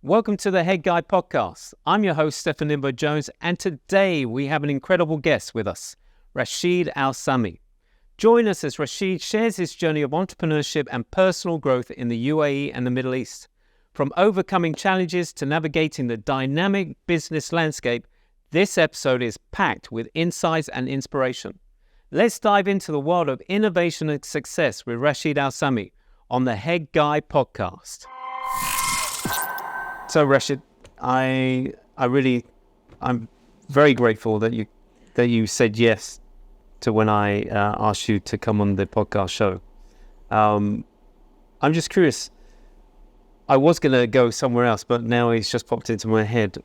Welcome to the Head Guy Podcast. I'm your host, Stefan Lindberg-Jones, and today we have an incredible guest with us, Rashid Al Salmi. Join us as Rashid shares his journey of entrepreneurship and personal growth in the UAE and the Middle East. From overcoming challenges to navigating the dynamic business landscape, this episode is packed with insights and inspiration. Let's dive into the world of innovation and success with Rashid Al Salmi on the Head Guy Podcast. So Rashid, I'm very grateful that you said yes to when I asked you to come on the podcast show. I'm just curious. I was going to go somewhere else, but now it's just popped into my head.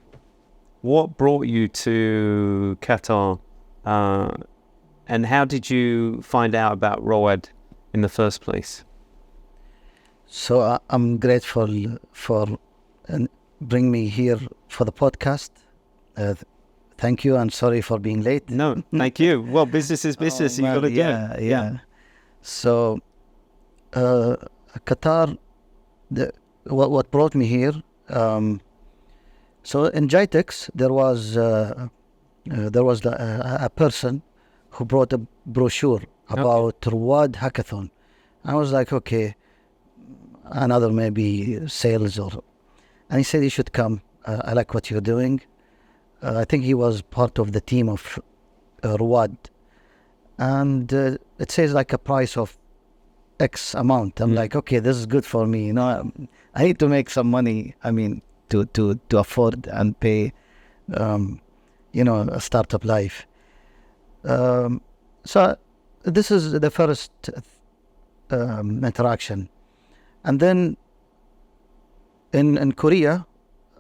What brought you to Qatar, and how did you find out about Road in the first place? So I'm grateful for bring me here for the podcast. Thank you, and sorry for being late. No, thank you. Well, business is business. You got to get. Yeah. So, Qatar. What brought me here? So in JITEX there was a person who brought a brochure about Road Hackathon. I was like, okay, another maybe sales and he said you should come. I like what you're doing. I think he was part of the team of Road, and it says like a price of X amount. I'm like, okay, this is good for me. You know, I need to make some money. I mean, to afford and pay, a startup life. So this is the first interaction, and then in Korea,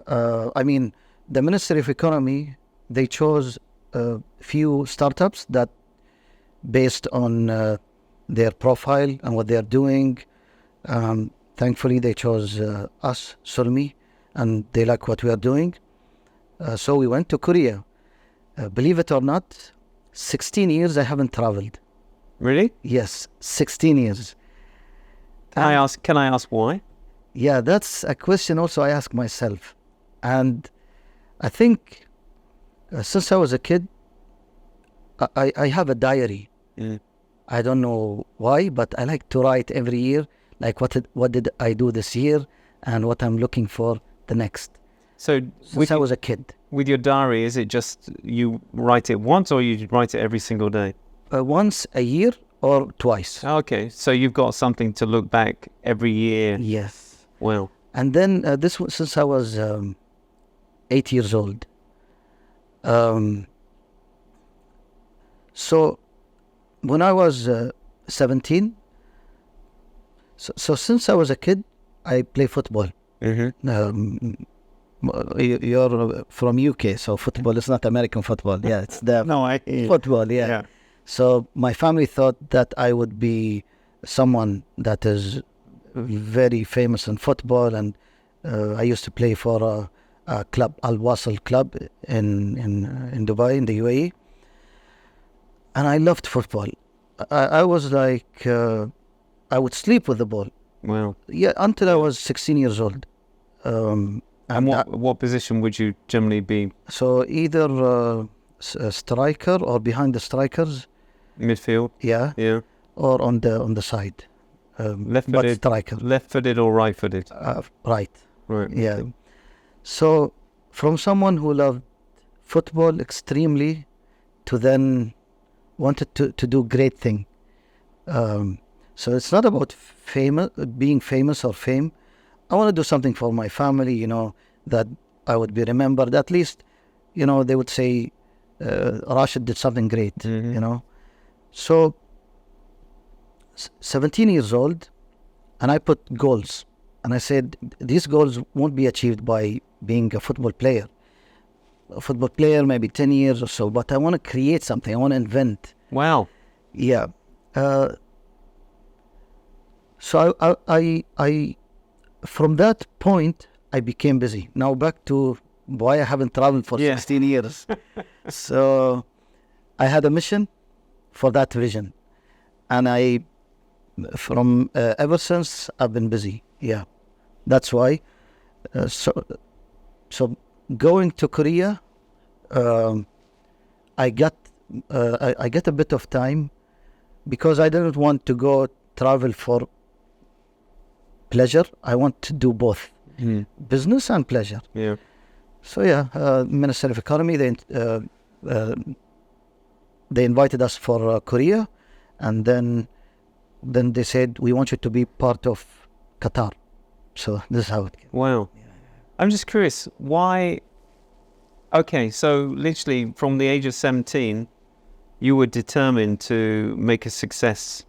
the Ministry of Economy, they chose a few startups that based on their profile and what they're doing. Thankfully, they chose us, Salmi, and they like what we are doing. So we went to Korea. Believe it or not, 16 years I haven't traveled. Really? Yes, 16 years. Can I ask why? Yeah, that's a question also I ask myself. And I think since I was a kid, I have a diary. I don't know why, but I like to write every year, like what did I do this year and what I'm looking for the next. So since I was a kid. With your diary, is it just you write it once or you write it every single day? Once a year or twice. Okay, so you've got something to look back every year. Yes. Well. And then this was since I was 8 years old. So when I was 17, so since I was a kid, I play football. Mm-hmm. You're from UK, so football is not American football. Yeah, it's the football. Yeah. So my family thought that I would be someone that is very famous in football, and I used to play for a club, Al Wasl club in Dubai, in the UAE, and I loved football. I was like, I would sleep with the ball. Wow. Yeah, until I was 16 years old. And what position would you generally be? So either a striker or behind the strikers. Midfield. Yeah. Or on the side. Left-footed. Striker. Left-footed or right-footed? Right. Right. Yeah. Okay. So from someone who loved football extremely to then wanted to do great thing. So it's not about being famous or fame. I want to do something for my family, that I would be remembered. At least, they would say, Rashid did something great, So 17 years old, and I put goals. And I said, these goals won't be achieved by being a football player. A football player, maybe 10 years or so, but I want to create something. I want to invent. Wow. Yeah. So I from that point, I became busy. Now back to why I haven't traveled for 16 years. So I had a mission for that vision. And ever since, I've been busy. Yeah. That's why. So So going to Korea, I got a bit of time because I didn't want to go travel for pleasure. I want to do both, business and pleasure. Yeah. So Minister of Economy, they invited us for Korea, and then they said, we want you to be part of Qatar. So this is how it came. Wow. I'm just curious, why? Okay, so literally from the age of 17, you were determined to make a success,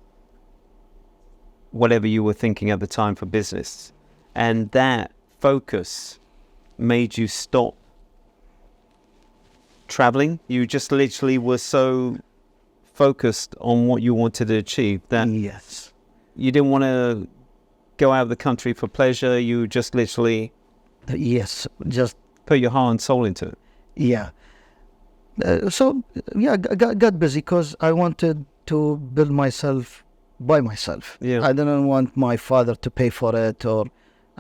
whatever you were thinking at the time for business. And that focus made you stop traveling. You just literally were so focused on what you wanted to achieve that Yes. you didn't want to go out of the country for pleasure. You just literally Yes, just put your heart and soul into it. Got busy because I wanted to build myself by myself. Yeah. I didn't want my father to pay for it, or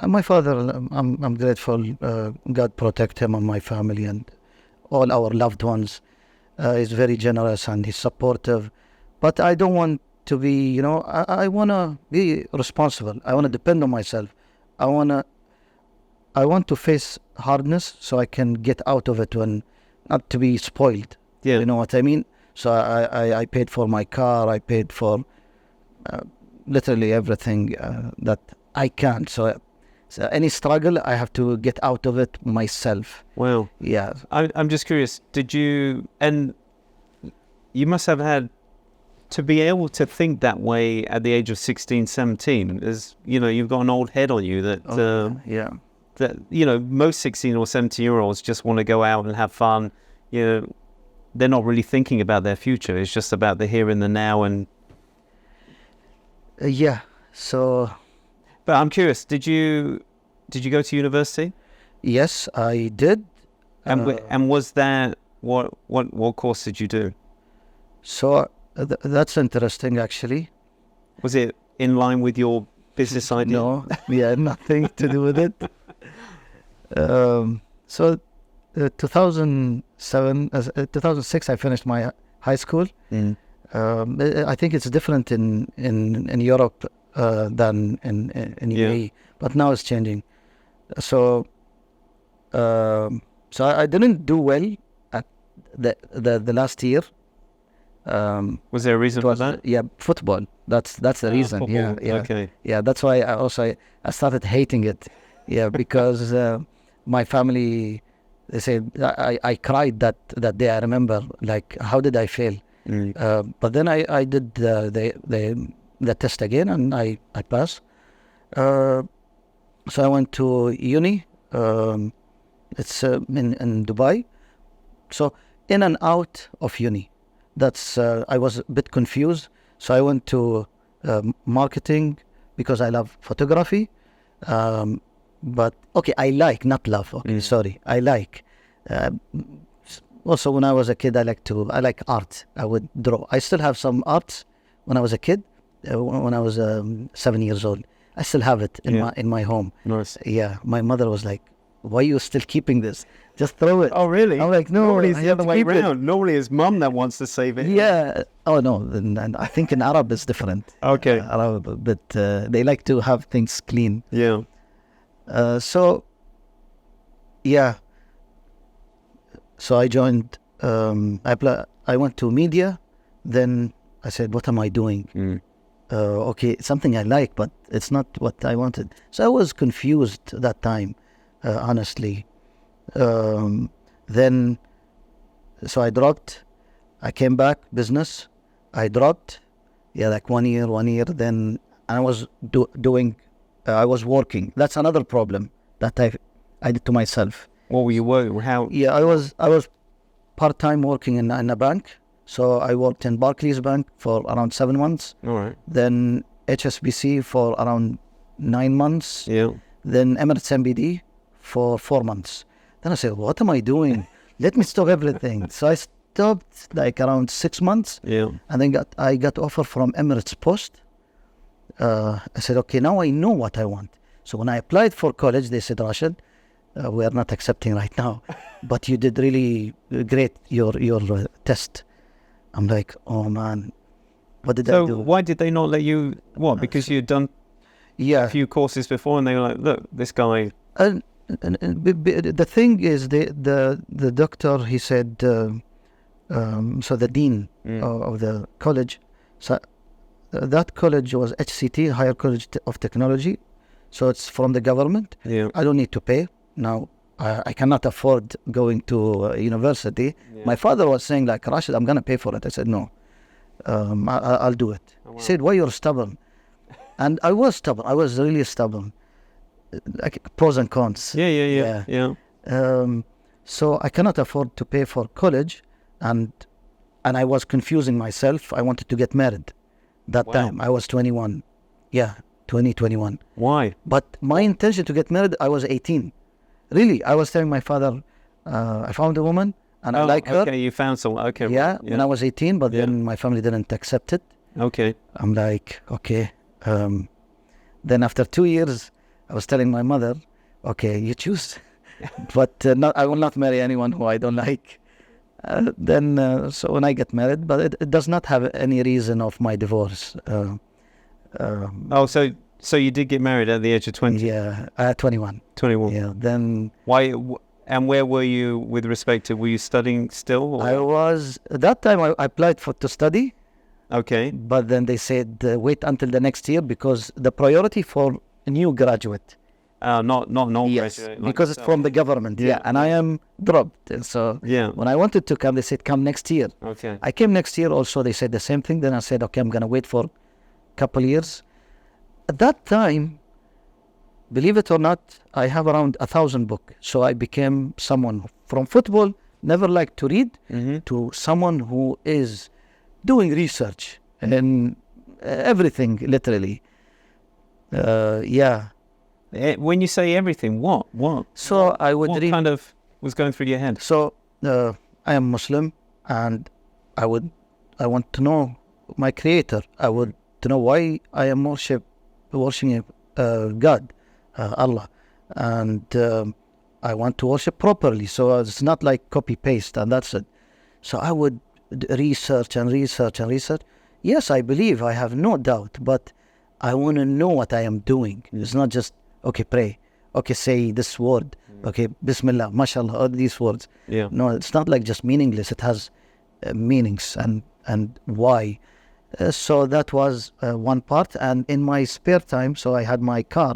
my father. I'm grateful. God protect him and my family and all our loved ones. He's very generous and he's supportive, but I don't want to be. I want to be responsible. I want to depend on myself. I want to face hardness so I can get out of it when not to be spoiled. Yeah. You know what I mean? So I paid for my car. I paid for literally everything that I can. So any struggle, I have to get out of it myself. Wow. Yeah. I'm just curious, and you must have had to be able to think that way at the age of 16, 17, as you've got an old head on you that, that most 16 or 17-year-olds just want to go out and have fun. They're not really thinking about their future. It's just about the here and the now. And So, but I'm curious, did you go to university? Yes, I did. And was that what course did you do? So that's interesting, actually. Was it in line with your business idea? No, nothing to do with it. 2006, I finished my high school. I think it's different in Europe than in UAE, but now it's changing. So I didn't do well at the last year. Was there a reason for that? Yeah, football. That's the reason. Football. Yeah. Okay. Yeah, that's why I started hating it. Yeah, because my family, they said I cried that day. I remember, like, how did I fail? But then I did the test again and I passed. So I went to uni. It's in Dubai. So in and out of uni. That's I was a bit confused. So I went to marketing because I love photography. But okay, I like, not love. Okay, sorry, I like. Also, when I was a kid, I like art. I would draw. I still have some art when I was a kid. When I was 7 years old, I still have it in my home. Nice. Yeah, my mother was like, "Why are you still keeping this? Just throw it." Oh, really? I'm like, "No, normally it's I the have other to way keep it." around. Normally it's mum that wants to save it. Yeah. Oh no, and I think in Arab it's different. Okay. Arab, but they like to have things clean. Yeah. So I joined. I went to media. Then I said, "What am I doing?" Okay, it's something I like, but it's not what I wanted. So I was confused that time, honestly. Then, so I dropped. I came back, business. I dropped. Like 1 year. Then I was doing. I was working. That's another problem that I did to myself. What were you working? How? Yeah, I was part-time working in a bank. So I worked in Barclays Bank for around 7 months. All right. Then HSBC for around 9 months. Yeah. Then Emirates MBD for 4 months. Then I said, "What am I doing? Let me stop everything." So I stopped like around 6 months. Yeah. And then I got offer from Emirates Post. I said, "Okay, now I know what I want." So when I applied for college, they said, "Rashid, we are not accepting right now, but you did really great, your test. I'm like, oh man, what did I So do? why did they not let you? What? Because you'd done a Yeah. few courses before, and they were like, "Look, this guy." The thing is, the doctor, he said, so the dean of the college, so that college was HCT, Higher College of Technology, so it's from the government. Yeah. I don't need to pay. Now, I cannot afford going to university. Yeah. My father was saying, like, Rashid, I'm going to pay for it. I said, no, I'll do it. Oh, wow. He said, why you're stubborn? And I was stubborn. I was really stubborn. Like pros and cons. Yeah. So I cannot afford to pay for college, and I was confusing myself. I wanted to get married. That Wow. time I was 21. Yeah, 21. Why? But my intention to get married, I was 18. Really, I was telling my father, I found a woman and I like her. Okay, you found someone. Okay. Yeah, right, when I was 18, but Yeah. then my family didn't accept it. Okay. I'm like, okay. Then after 2 years, I was telling my mother, okay, you choose. But I will not marry anyone who I don't like. So when I get married, but it does not have any reason of my divorce. So you did get married at the age of 20? Yeah, 21. 21. Yeah, then Why? And where were you with respect to? Were you studying still? Or? I was, at that time I applied to study, Okay. but then they said wait until the next year because the priority for a new graduate. Not an old Yes, graduate. Like because it's yourself. from the government. Yeah, and I am dropped. And so Yeah. when I wanted to come, they said come next year. Okay. I came next year also, they said the same thing. Then I said, okay, I'm going to wait for a couple years. At that time, believe it or not, I have around 1,000 books. So I became someone from football, never liked to read, to someone who is doing research and everything, literally. Yeah. When you say everything, what? So I would What read. kind of was going through your head? So I am Muslim, and I want to know my Creator. I would to know why I am worshiping God, Allah, and I want to worship properly. So it's not like copy paste and that's it. So I would research. Yes, I believe. I have no doubt, but I want to know what I am doing. It's not just okay, pray. Okay, say this word. Okay, Bismillah, Mashallah, all these words. Yeah. No, it's not like just meaningless. It has meanings and why. So that was one part. And in my spare time, so I had my car,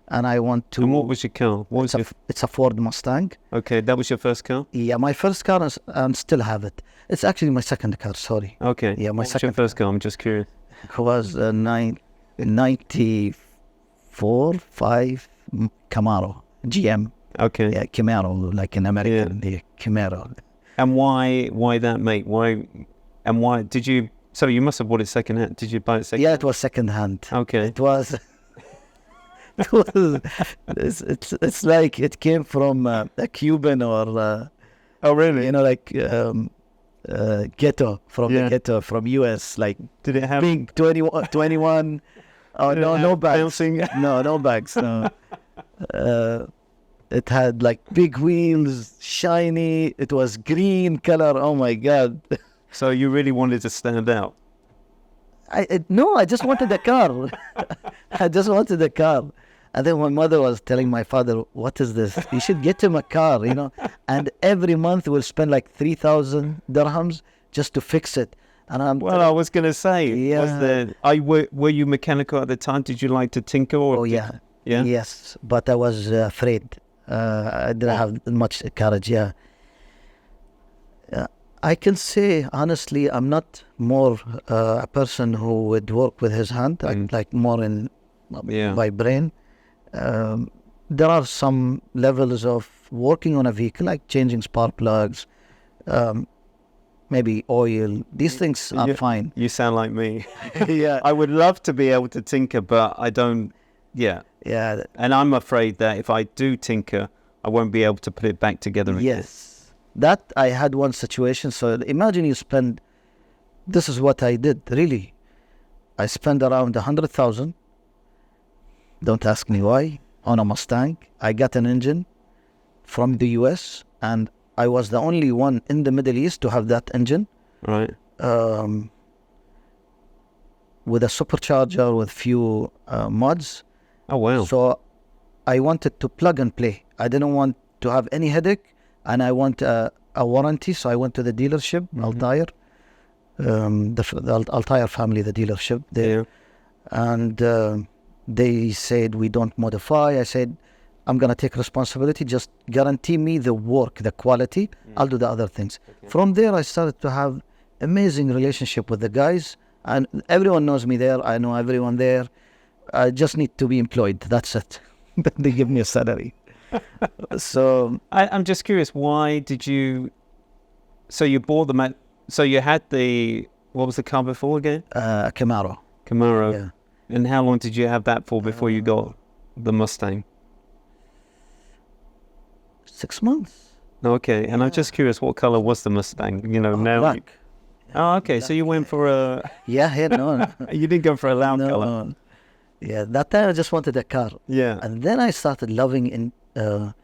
and I want to. And what was your car? What was It's a Ford Mustang. Okay, that was your first car? Yeah, my first car, and still have it. It's actually my second car. Sorry. Okay. Yeah, my What was your second first car? I'm just curious. was a 94, 5 Camaro, GM. Okay. Yeah, Camaro, like in American. Yeah, Camaro. And why that, mate? Why did you? So you must have bought it second hand. Did you buy it second? Yeah, it was second hand. Okay. It was. It's like it came from a Cuban or Oh, really? like ghetto from the ghetto from US, like Did it have big 21. Oh Did it no, have no bags. bouncing? No bags. No. It had like big wheels, shiny. It was green color. Oh my God. So you really wanted to stand out? No, I just wanted a car. I just wanted a car. And then my mother was telling my father, what is this? You should get him a car, And every month we'll spend like 3,000 dirhams just to fix it. And I was going to say, Yeah. were you mechanical at the time? Did you like to tinker? Or Oh, yeah. Yeah? Yes, but I was afraid. I didn't have much courage, yeah. I can say, honestly, I'm not more a person who would work with his hand, like more in my brain. There are some levels of working on a vehicle, like changing spark plugs, maybe oil. These things are fine. You sound like me. Yeah. I would love to be able to tinker, but I don't. Yeah. Yeah. And I'm afraid that if I do tinker, I won't be able to put it back together again. Yes. That I had one situation. So imagine you spend. This is what I did. Really, I spent around 100,000. Don't ask me why. On a Mustang, I got an engine. from the US, and I was the only one in the Middle East to have that engine. Right. With a supercharger with few mods. Oh, wow. So I wanted to plug and play. I didn't want to have any headache, and I want a warranty. So I went to the dealership, Altair, the Altair family, the dealership there, and they said, we don't modify. I said, I'm going to take responsibility. Just guarantee me the work, the quality. I'll do the other things. Okay. From there, I started to have amazing relationship with the guys, and everyone knows me there. I know everyone there. I just need to be employed. That's it. They give me a salary. So I'm just curious, why did you... So you bought the... So you had the... What was the car before again? Camaro. Camaro. Yeah. And how long did you have that for before you got the Mustang? 6 months. Okay. And I'm just curious, what color was the Mustang? You know, now... Black. Oh, okay. So you went for a... Yeah, no. You didn't go for a loud color. No. Yeah, that time I just wanted a car. Yeah. And then I started loving I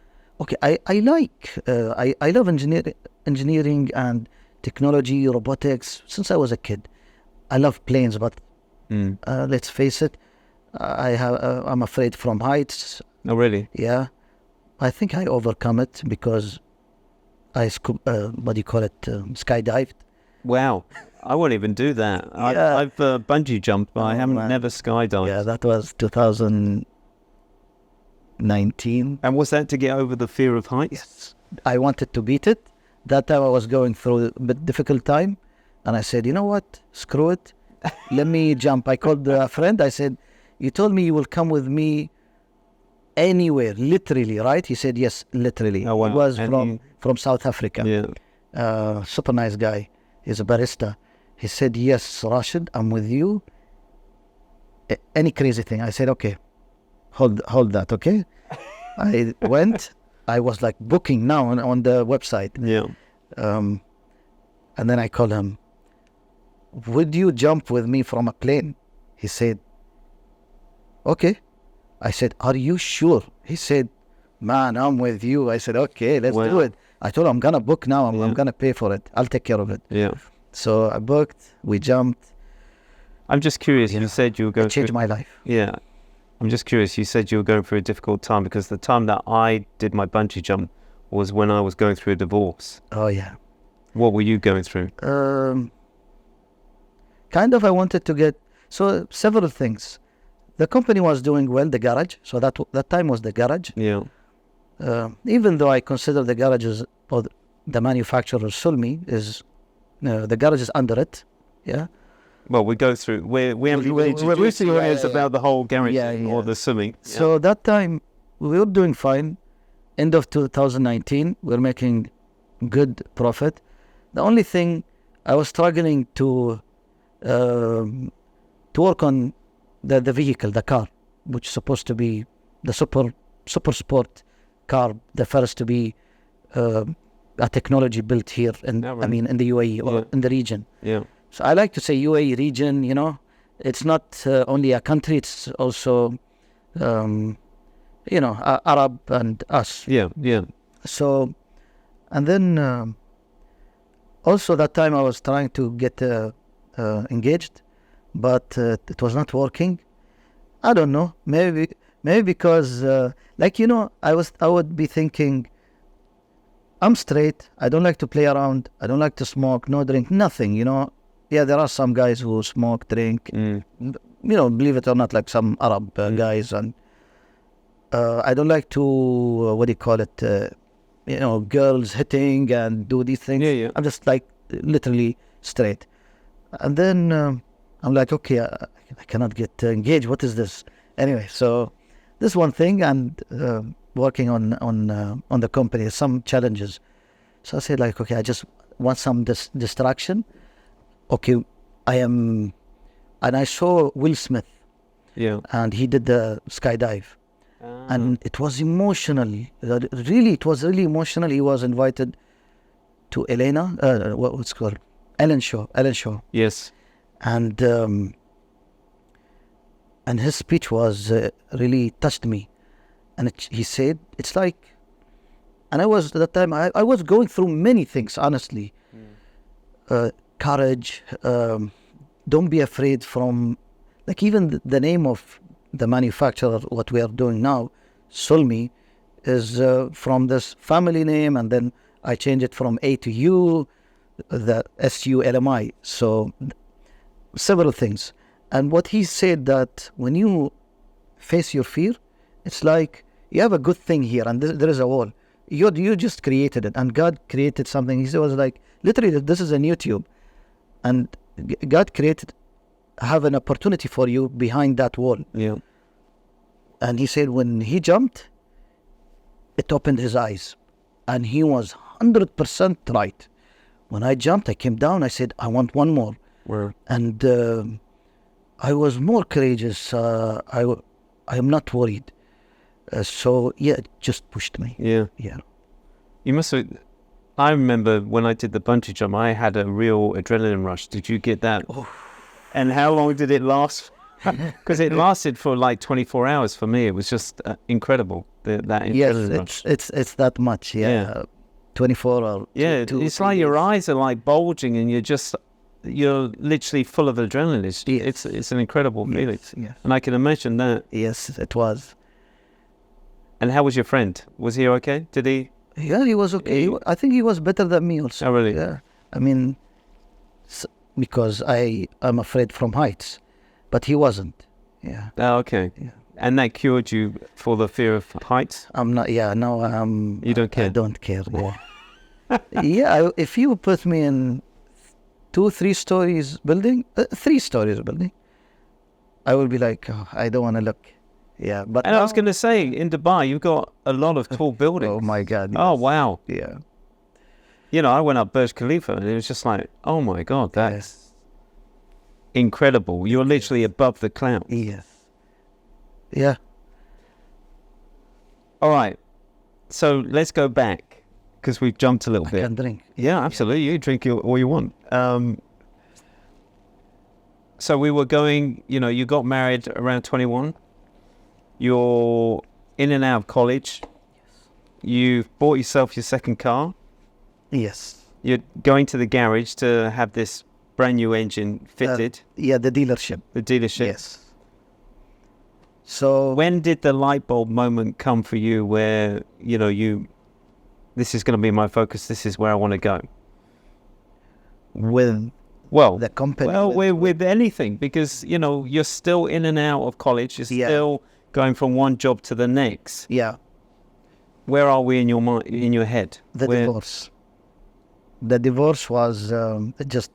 love engineering and technology, robotics since I was a kid. I love planes, but let's face it, I'm afraid from heights. Oh, really? Yeah. I think I overcome it because I skydived. Wow. I won't even do that. Yeah. I've bungee jumped, but I haven't never skydived. Yeah, that was 2019. And was that to get over the fear of heights? Yes. I wanted to beat it. That time I was going through a bit difficult time, and I said, you know what? Screw it. Let me jump. I called a friend. I said, you told me you will come with me anywhere, literally, right? He said, yes, literally. Oh, wow. He was from South Africa. Yeah. Super nice guy. He's a barista. He said, yes, Rashid, I'm with you. Any crazy thing. I said, okay, hold that, okay? I went. I was like booking now on the website. Yeah. And then I called him, would you jump with me from a plane? He said, okay. I said, are you sure? He said, man, I'm with you. I said, okay, let's do it. I told him, I'm going to book now. I'm going to pay for it. I'll take care of it. Yeah. So I booked. We jumped. I'm just curious. You said you were going It changed my life. Yeah. I'm just curious. You said you were going through a difficult time because the time that I did my bungee jump was when I was going through a divorce. Oh, yeah. What were you going through? Kind of I wanted to get... So several things. The company was doing well, the garage. So that time was the garage. Yeah. Even though I consider the garage or the manufacturer Salmi is... the garage is under it. Yeah. Well, we go through... We haven't really introduced you about the whole garage or the Salmi. Yeah. So that time, we were doing fine. End of 2019, we were making good profit. The only thing, I was struggling to work on the vehicle, the car, which is supposed to be the super sport car, the first to be a technology built here, in the UAE or in the region. Yeah. So I like to say UAE region, it's not only a country, it's also, Arab and us. Yeah, yeah. So, and then also that time I was trying to get engaged, but it was not working. I don't know, maybe because, I would be thinking, I'm straight, I don't like to play around, I don't like to smoke, no drink, nothing, Yeah, there are some guys who smoke, drink, believe it or not, like some Arab guys. And I don't like to, girls hitting and do these things. Yeah. I'm just like literally straight. And then I'm like, okay, I cannot get engaged. What is this? Anyway, so this one thing, and working on the company, some challenges. So I said like, okay, I just want some distraction. Okay, and I saw Will Smith. Yeah. And he did the skydive. And it was emotional. Really, it was really emotional. He was invited to what's called? Ellen Show. Yes. And his speech was really touched me. And he said, it's like And I was, at that time, I was going through many things, honestly. Courage, don't be afraid from, like even the name of the manufacturer, what we are doing now, Salmi, is from this family name, and then I changed it from A to U, the SULMI. So several things. And what he said, that when you face your fear, it's like you have a good thing here, and there is a wall. You just created it, and God created something. He was like, literally, this is a new tube, and God created, have an opportunity for you behind that wall. Yeah. And he said when he jumped, it opened his eyes, and he was 100% right. When I jumped, I came down. I said, I want one more. Where? And I was more courageous. I am not worried. So yeah, it just pushed me. Yeah. Yeah. You must have. I remember when I did the bungee jump, I had a real adrenaline rush. Did you get that? Oh. And how long did it last? Because it lasted for like 24 hours for me. It was just incredible. That Yes, adrenaline rush. it's that much. Yeah. Yeah. 24 or Yeah, it's like your eyes are like bulging, and you're literally full of adrenaline. It's an incredible feeling. Yes. And I can imagine that. Yes, it was. And how was your friend? Was he okay? Did he? Yeah, he was okay. I think he was better than me also. Oh, really? Yeah. I mean, because I'm afraid from heights, but he wasn't. Yeah. Oh, okay. Yeah. And that cured you for the fear of heights? I'm not. Yeah. No. You don't care? I don't care. Yeah. Yeah. If you put me in 3 stories building, 3 stories building, I will be like, oh, I don't want to look. Yeah. But And I was going to say, in Dubai, you've got a lot of tall buildings. Oh my God. Oh, yes. wow. Yeah. You know, I went up Burj Khalifa, and it was just like, oh my God, that's incredible. You're literally above the clouds. Yes. Yeah. All right. So let's go back, because we've jumped a little I bit. can drink. Yeah, absolutely. You drink all you want. So we were going, you got married around 21. You're in and out of college. You've bought yourself your second car. Yes. You're going to the garage to have this brand new engine fitted. Yeah, the dealership. The dealership. Yes. So When did the light bulb moment come for you where, this is going to be my focus, this is where I want to go? with Well, the company. with anything, because, you're still in and out of college. You're still going from one job to the next. Yeah. Where are we in your mind, in your head? Divorce. The divorce was just.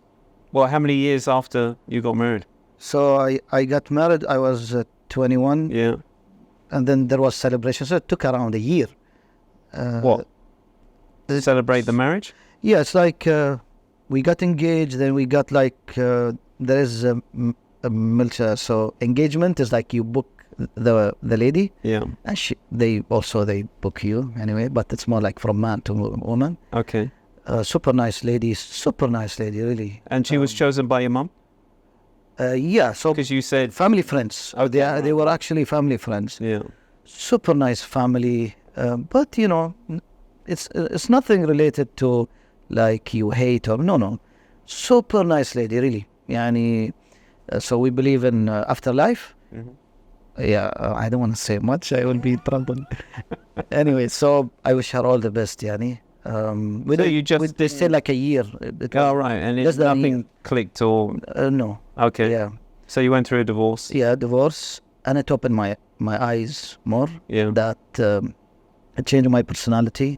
Well, how many years after you got married? So I got married. I was 21. Yeah. And then there was celebration. So it took around a year. What? Celebrate the marriage? Yeah, it's like we got engaged. Then we got like there is a so engagement is like you book the lady. Yeah. And they book you anyway, but it's more like from man to woman. Okay. Super nice lady, really. And she was chosen by your mum? Yeah, so Because you said... family friends. Oh, they were actually family friends. Yeah. Super nice family, but it's nothing related to like you hate or no. Super nice lady, really. Yani, so we believe in afterlife. Mm-hmm. Yeah, I don't want to say much. I will be in trouble. Anyway, so I wish her all the best, Yani. They stayed like a year. Oh, right. And nothing clicked or... No. Okay. Yeah. So you went through a divorce? Yeah, divorce. And it opened my eyes more. Yeah. That it changed my personality.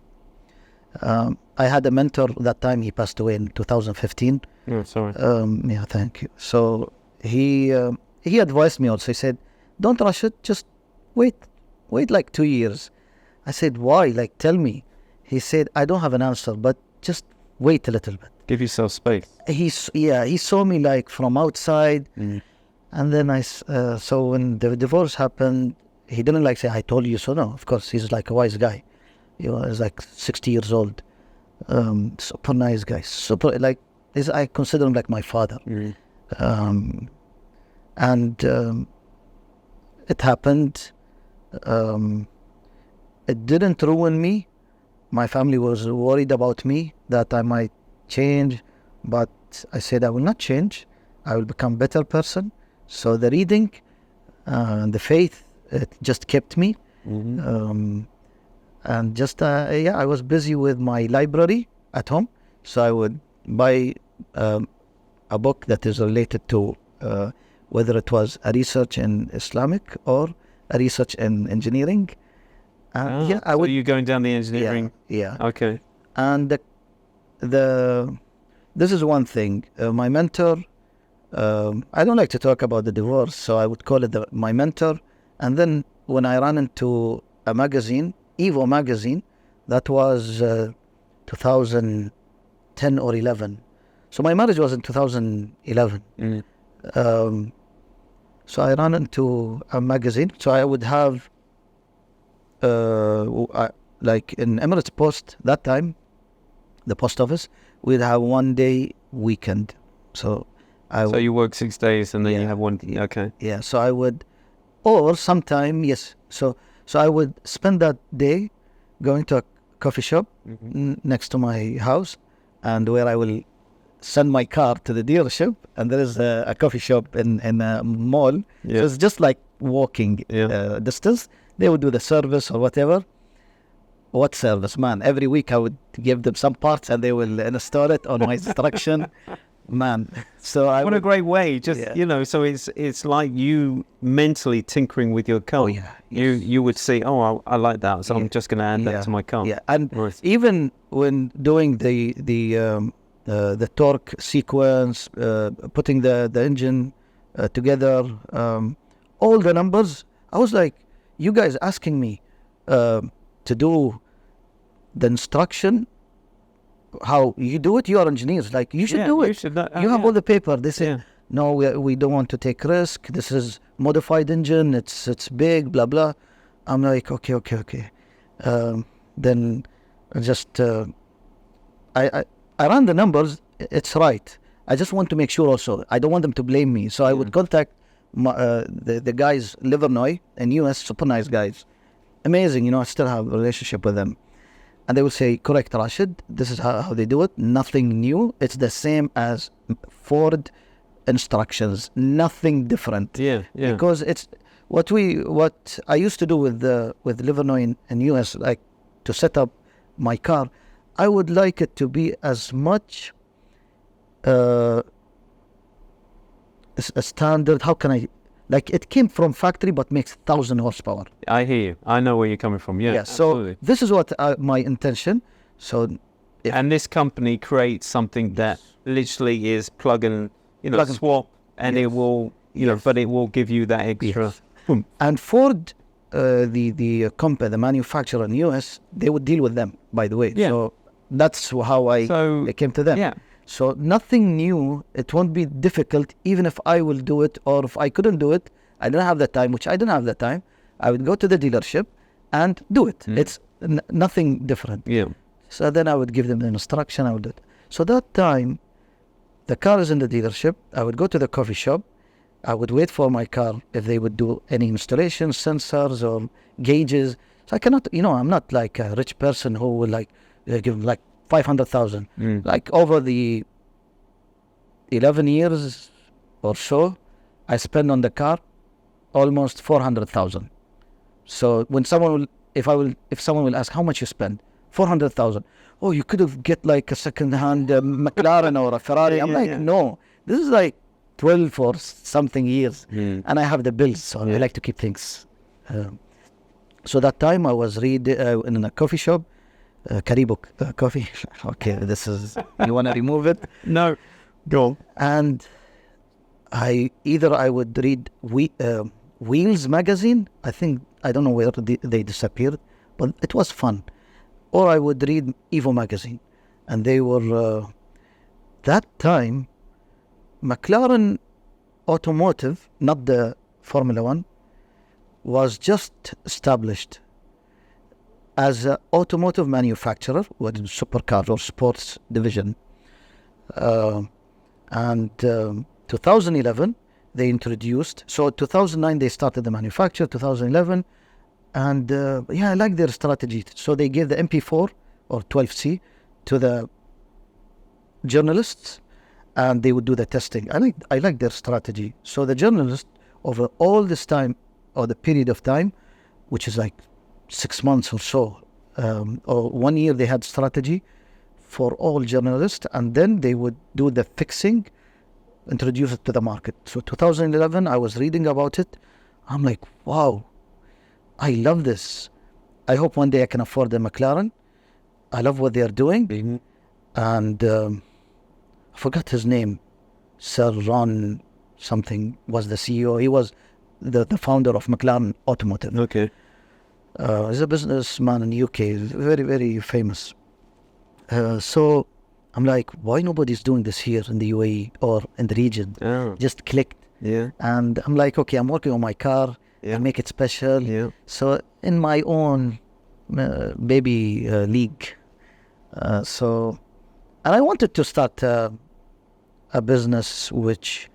I had a mentor that time. He passed away in 2015. Oh, sorry. Yeah, thank you. So he advised me also. He said, don't rush it. Just wait like 2 years. I said, why? Like, tell me. He said, I don't have an answer, but just wait a little bit. Give yourself space. He saw me like from outside. Mm. And then so when the divorce happened, he didn't like say, I told you so. No, of course, he's like a wise guy. He was like 60 years old. Super nice guy. Super, like, I consider him like my father. Mm. And it happened. It didn't ruin me, My family was worried about me that I might change, but I said I will not change. I will become a better person. So the reading and the faith, it just kept me. And just, I was busy with my library at home. So I would buy a book that is related to whether it was a research in Islamic or a research in engineering. I so would. you're going down the engineering. Yeah. Okay. And this is one thing. My mentor, I don't like to talk about the divorce, so I would call it my mentor. And then when I ran into a magazine, Evo magazine, that was 2010 or 11. So my marriage was in 2011. So I ran into a magazine. So I would have, like in Emirates Post, that time, the post office, we'd have 1 day weekend. So So you work 6 days and then you Yeah. have one. Okay. yeah, so I would, or sometime, yes. So I would spend that day going to a coffee shop next to my house, and where I will send my car to the dealership, and there is a coffee shop in a mall. Yeah. So it's just like walking distance. They would do the service or whatever. What service, man? Every week I would give them some parts and they will install it on my instruction. Man, so What a great way! Just Yeah. so it's like you mentally tinkering with your car. Oh, yeah. You would say, oh, I like that, so I'm just going to add that to my car. Yeah, and Right. even when doing the torque sequence, putting the engine together, all the numbers, I was like, you guys asking me to do the instruction, how you do it? You are engineers, like you should do it. You should know. You have all the paper. They say, Yeah. no, we don't want to take risk. This is modified engine. It's big, blah blah. I'm like, okay. Then just I ran the numbers. It's right. I just want to make sure also. I don't want them to blame me. So I would contact the guys, Livernois in US, super nice guys, amazing. I still have a relationship with them. And they will say, correct, Rashid, this is how they do it. Nothing new. It's the same as Ford instructions. Nothing different. Yeah. Because it's what I used to do with Livernois in US, like to set up my car. I would like it to be as much a standard. How can I? Like it came from factory, but makes 1,000 horsepower. I hear you. I know where you're coming from. Yeah. So Absolutely. this is what my intention. So And this company creates something that literally is plug and swap, and it will but it will give you that extra. And Ford, the company, the manufacturer in US, they would deal with them. By the way, so that's how I came to them. Yeah. So nothing new. It won't be difficult, even if I will do it, or if I couldn't do it, I don't have the time, which I don't have the time. I would go to the dealership and do it. It's nothing different. Yeah. So then I would give them the instruction. I would do it. So that time, the car is in the dealership. I would go to the coffee shop. I would wait for my car if they would do any installation, sensors or gauges. So I cannot, I'm not like a rich person who will give like 500,000. Like over the 11 years or so, I spend on the car almost 400,000. So when if someone will ask how much you spend, 400,000. Oh, you could have get like a second-hand McLaren or a Ferrari. I'm like, no, this is like 12 or something years, and I have the bills, so I like to keep things. So that time I was in a coffee shop. Karibu coffee. Okay, this is, you want to remove it? No, go on. And I would read Wheels magazine. I don't know where they disappeared, but it was fun. Or I would read Evo magazine, and they were that time McLaren Automotive, not the Formula One, was just established as an automotive manufacturer with supercars or sports division. And 2011, they introduced, so 2009 they started the manufacture, 2011, and I like their strategy. So they gave the MP4 or 12C to the journalists, and they would do the testing. I like their strategy. So the journalists, over all this time, or the period of time, which is like 6 months or so, or 1 year, they had strategy for all journalists, and then they would do the fixing, introduce it to the market. So 2011, I was reading about it. I'm like, wow, I love this. I hope one day I can afford a McLaren. I love what they are doing. Mm-hmm. And I forgot his name. Sir Ron something was the CEO. He was the founder of McLaren Automotive. Okay. He's a businessman in UK, very, very famous. So I'm like, why nobody's doing this here in the UAE or in the region? Oh. Just clicked. Yeah. And I'm like, okay, I'm working on my car. Yeah. I make it special. Yeah. So in my own baby league. And I wanted to start a business which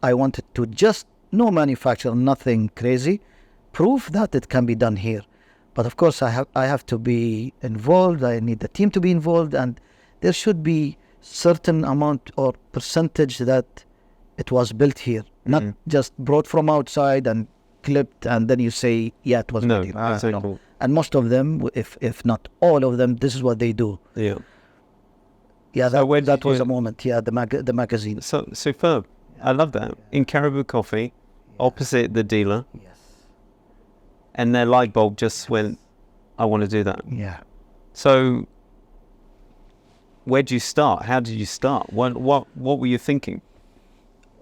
I wanted to just no manufacture, nothing crazy, prove that it can be done here. But of course, I have to be involved. I need the team to be involved, and there should be certain amount or percentage that it was built here, not just brought from outside and clipped, and then you say, yeah, it was No, built here. exactly. No. And most of them, if not all of them, this is what they do. Yeah. Yeah, So where that did was you- a moment. Yeah, the magazine. So superb. I love that. In Caribou Coffee, opposite the dealer, Yes. and their light bulb just went, I want to do that. Yeah. So where did you start? How did you start? What were you thinking?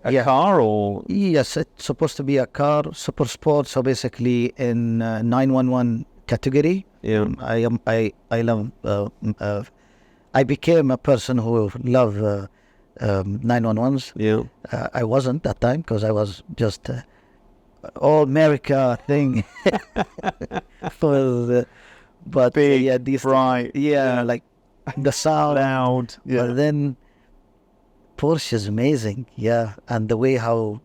A Yeah. car or? Yes, it's supposed to be a car, super sport. So basically, in 911 category. Yeah. I love. I became a person who loved 911s. Yeah. I wasn't that time because I was just all America thing. But Big, yeah, these bright, yeah, like the sound. loud. Yeah. But then Porsche is amazing, yeah, and the way how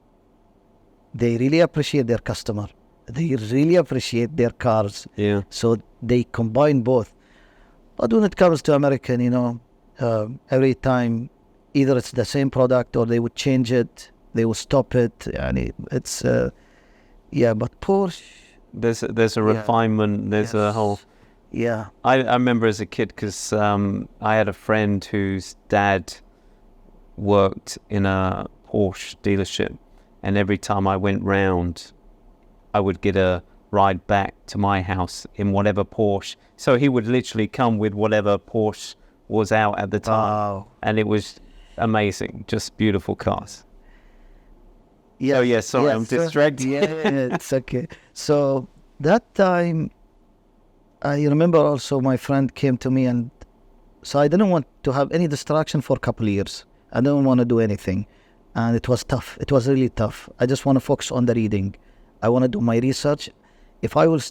they really appreciate their customer, they really appreciate their cars. Yeah. So they combine both. But when it comes to American, every time either it's the same product or they would change it, they would stop it, and it's but Porsche, There's a refinement. There's a yes. whole. yeah, I remember as a kid because I had a friend whose dad worked in a Porsche dealership, and every time I went round, I would get a ride back to my house in whatever Porsche. So he would literally come with whatever Porsche was out at the time, wow, and it was amazing, just beautiful cars. yeah, Oh, yeah, sorry, I'm distracted. Yeah, it's okay. So that time, I remember also my friend came to me, and so I didn't want to have any distraction for a couple of years. I didn't want to do anything, and it was tough. It was really tough. I just want to focus on the reading. I want to do my research.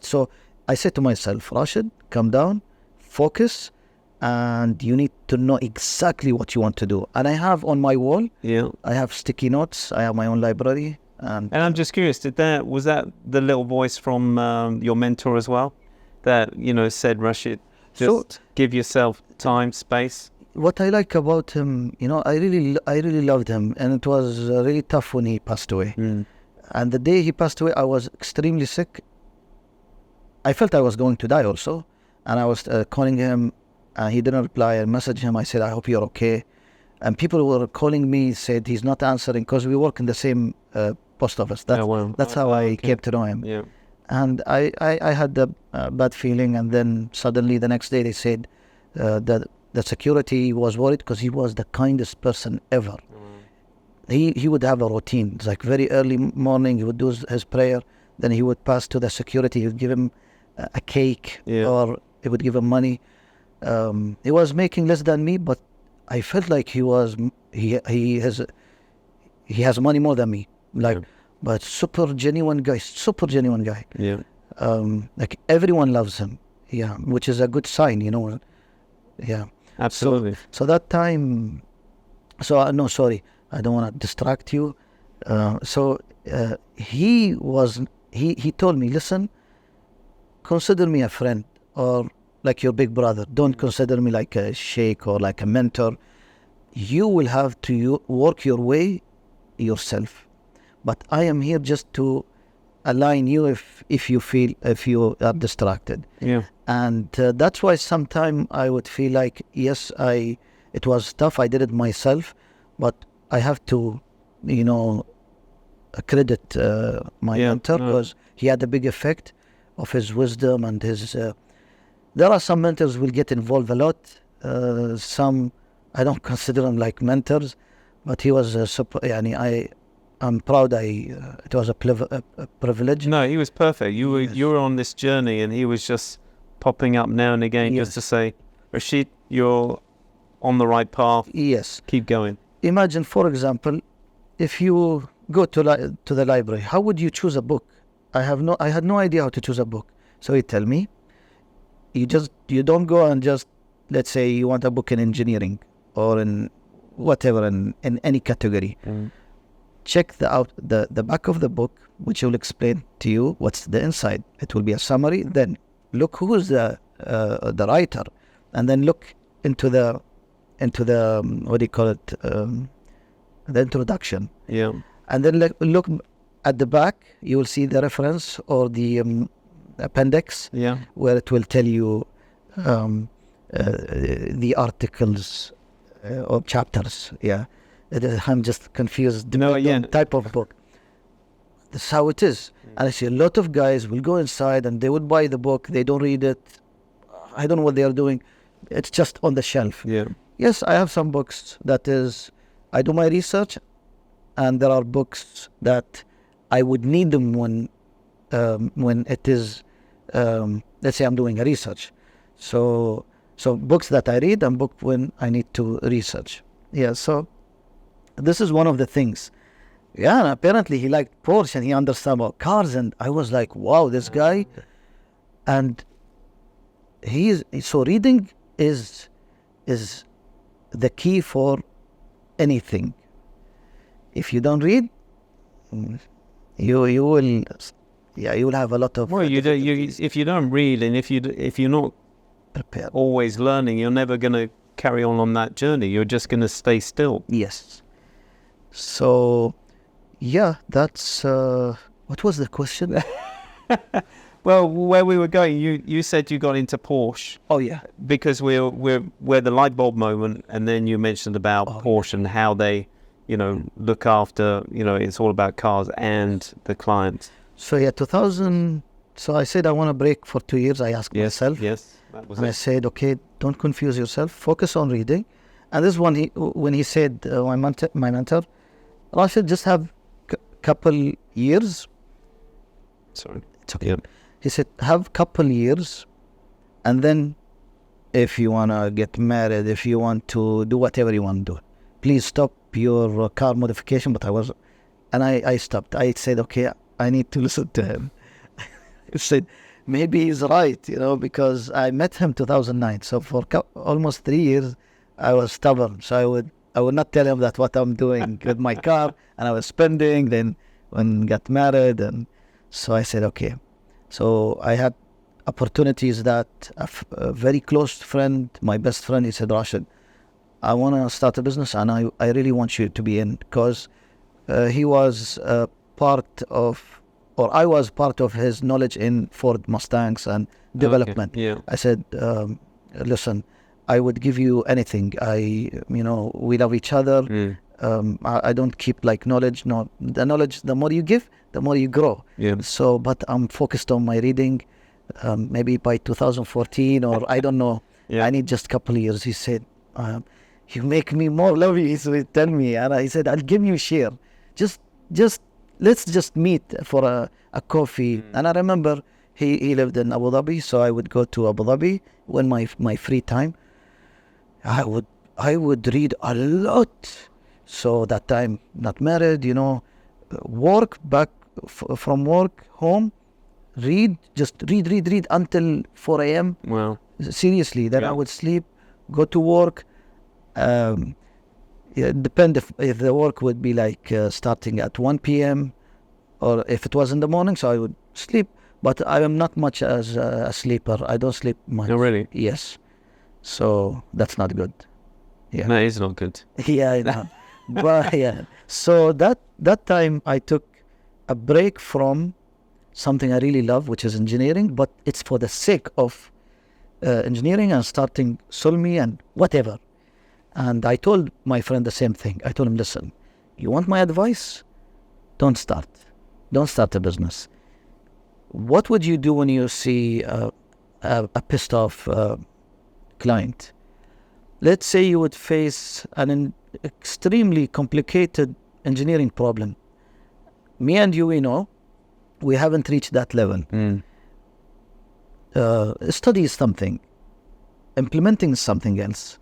So I said to myself, Rashid, come down, focus, and you need to know exactly what you want to do. And I have on my wall, Yeah. I have sticky notes. I have my own library, and And I'm just curious, was that the little voice from your mentor as well? That, said, Rashid, just give yourself time, space. what I like about him, I really loved him, and it was really tough when he passed away. And the day he passed away, I was extremely sick. I felt I was going to die also, and I was calling him, and he didn't reply. I messaged him. I said, I hope you're okay. And people were calling me, said he's not answering because we work in the same post office. That's how I came to know him. Yeah. And I had a bad feeling, and then suddenly the next day they said that the security was worried because he was the kindest person ever. He would have a routine. It's like very early morning, he would do his prayer, then he would pass to the security, he would give him a cake, or he would give him money. He was making less than me, but I felt like he has money more than me. But super genuine guy. Yeah. Like everyone loves him. Yeah, which is a good sign, Yeah. Absolutely. So that time, no, sorry, I don't want to distract you. He told me, listen, consider me a friend, or like your big brother. Don't consider me like a sheikh or like a mentor. You will have to work your way yourself. But I am here just to align you if you are distracted. Yeah. And that's why sometimes I would feel like, yes, it was tough. I did it myself, but I have to, credit my mentor, because he had a big effect of his wisdom and his. There are some mentors will get involved a lot. Some I don't consider them like mentors, but he was I'm proud. It was a privilege. No, he was perfect. You were on this journey, and he was just popping up now and again just to say, Rashid, you're on the right path. Yes. Keep going. Imagine, for example, if you go to the library, how would you choose a book? I had no idea how to choose a book. So he tell me, you don't go and just, let's say you want a book in engineering or in whatever, in any category. Check the back of the book, which will explain to you what's the inside. It will be a summary. Then look who's the writer, and then look into the what do you call it, the introduction. Yeah. And then look at the back. You will see the reference or the appendix. Yeah. Where it will tell you the articles or chapters. Yeah. I'm just confused. Type of book. That's how it is. And I see a lot of guys will go inside and they would buy the book. They don't read it. I don't know what they are doing. It's just on the shelf. Yeah. Yes, I have some books that is, I do my research, and there are books that I would need them when it is, let's say I'm doing a research. So books that I read and book when I need to research. Yeah, so this is one of the things. Yeah, and apparently he liked Porsche and he understood about cars, and I was like, wow, this guy. And so reading is the key for anything. If you don't read, you will have a lot of. Well, if you don't read, and if you're not prepared, always learning, you're never going to carry on that journey. You're just going to stay still. Yes. So, yeah, that's what was the question? Well, where we were going, you said you got into Porsche. Oh yeah, because we're the light bulb moment, and then you mentioned about Porsche and how they, look after. It's all about cars and the client. So yeah, 2000. So I said I want to break for 2 years. I asked myself. Yes, that was and it. I said, okay, don't confuse yourself. Focus on reading. And this one, when he said, my mentor, Rashid, just have couple years. Sorry, it's okay. Yeah. He said, have couple years, and then if you want to get married, if you want to do whatever you want to do, please stop your car modification. But I stopped. I said, okay, I need to listen to him. He said, maybe he's right, because I met him 2009. So for almost 3 years, I was stubborn. So I would not tell him that what I'm doing with my car, and I was spending. Then when got married, and so I said, okay. So I had opportunities that a very close friend, my best friend, he said, Rashid, I want to start a business, and I really want you to be in, because he was part of, or I was part of his knowledge in Ford Mustangs and development. Okay. Yeah. I said, listen, I would give you anything. We love each other. I don't keep like knowledge. No, the knowledge, the more you give, the more you grow. Yeah. So, but I'm focused on my reading. Maybe by 2014, or I don't know. Yeah. I need just a couple of years. He said, you make me more love you. So he tell me, and I said, I'll give you a share. Just let's just meet for a coffee. And I remember he lived in Abu Dhabi, so I would go to Abu Dhabi when my free time. I would read a lot. So that time, not married, work back from work home, just read until 4 a.m. Wow. Seriously, then I would sleep, go to work. Depend if the work would be like starting at 1 p.m. or if it was in the morning, so I would sleep But I am not much as a sleeper. I don't sleep much. Oh, really? Yes. So that's not good. Yeah. No, it's not good. Yeah, I know. But yeah. So that time I took a break from something I really love, which is engineering, but it's for the sake of engineering and starting Salmi and whatever. And I told my friend the same thing. I told him, listen, you want my advice? Don't start. Don't start a business. What would you do when you see a pissed off client? Let's say you would face an extremely complicated engineering problem. Me and you, we know, we haven't reached that level. Study is something. Implementing is something else.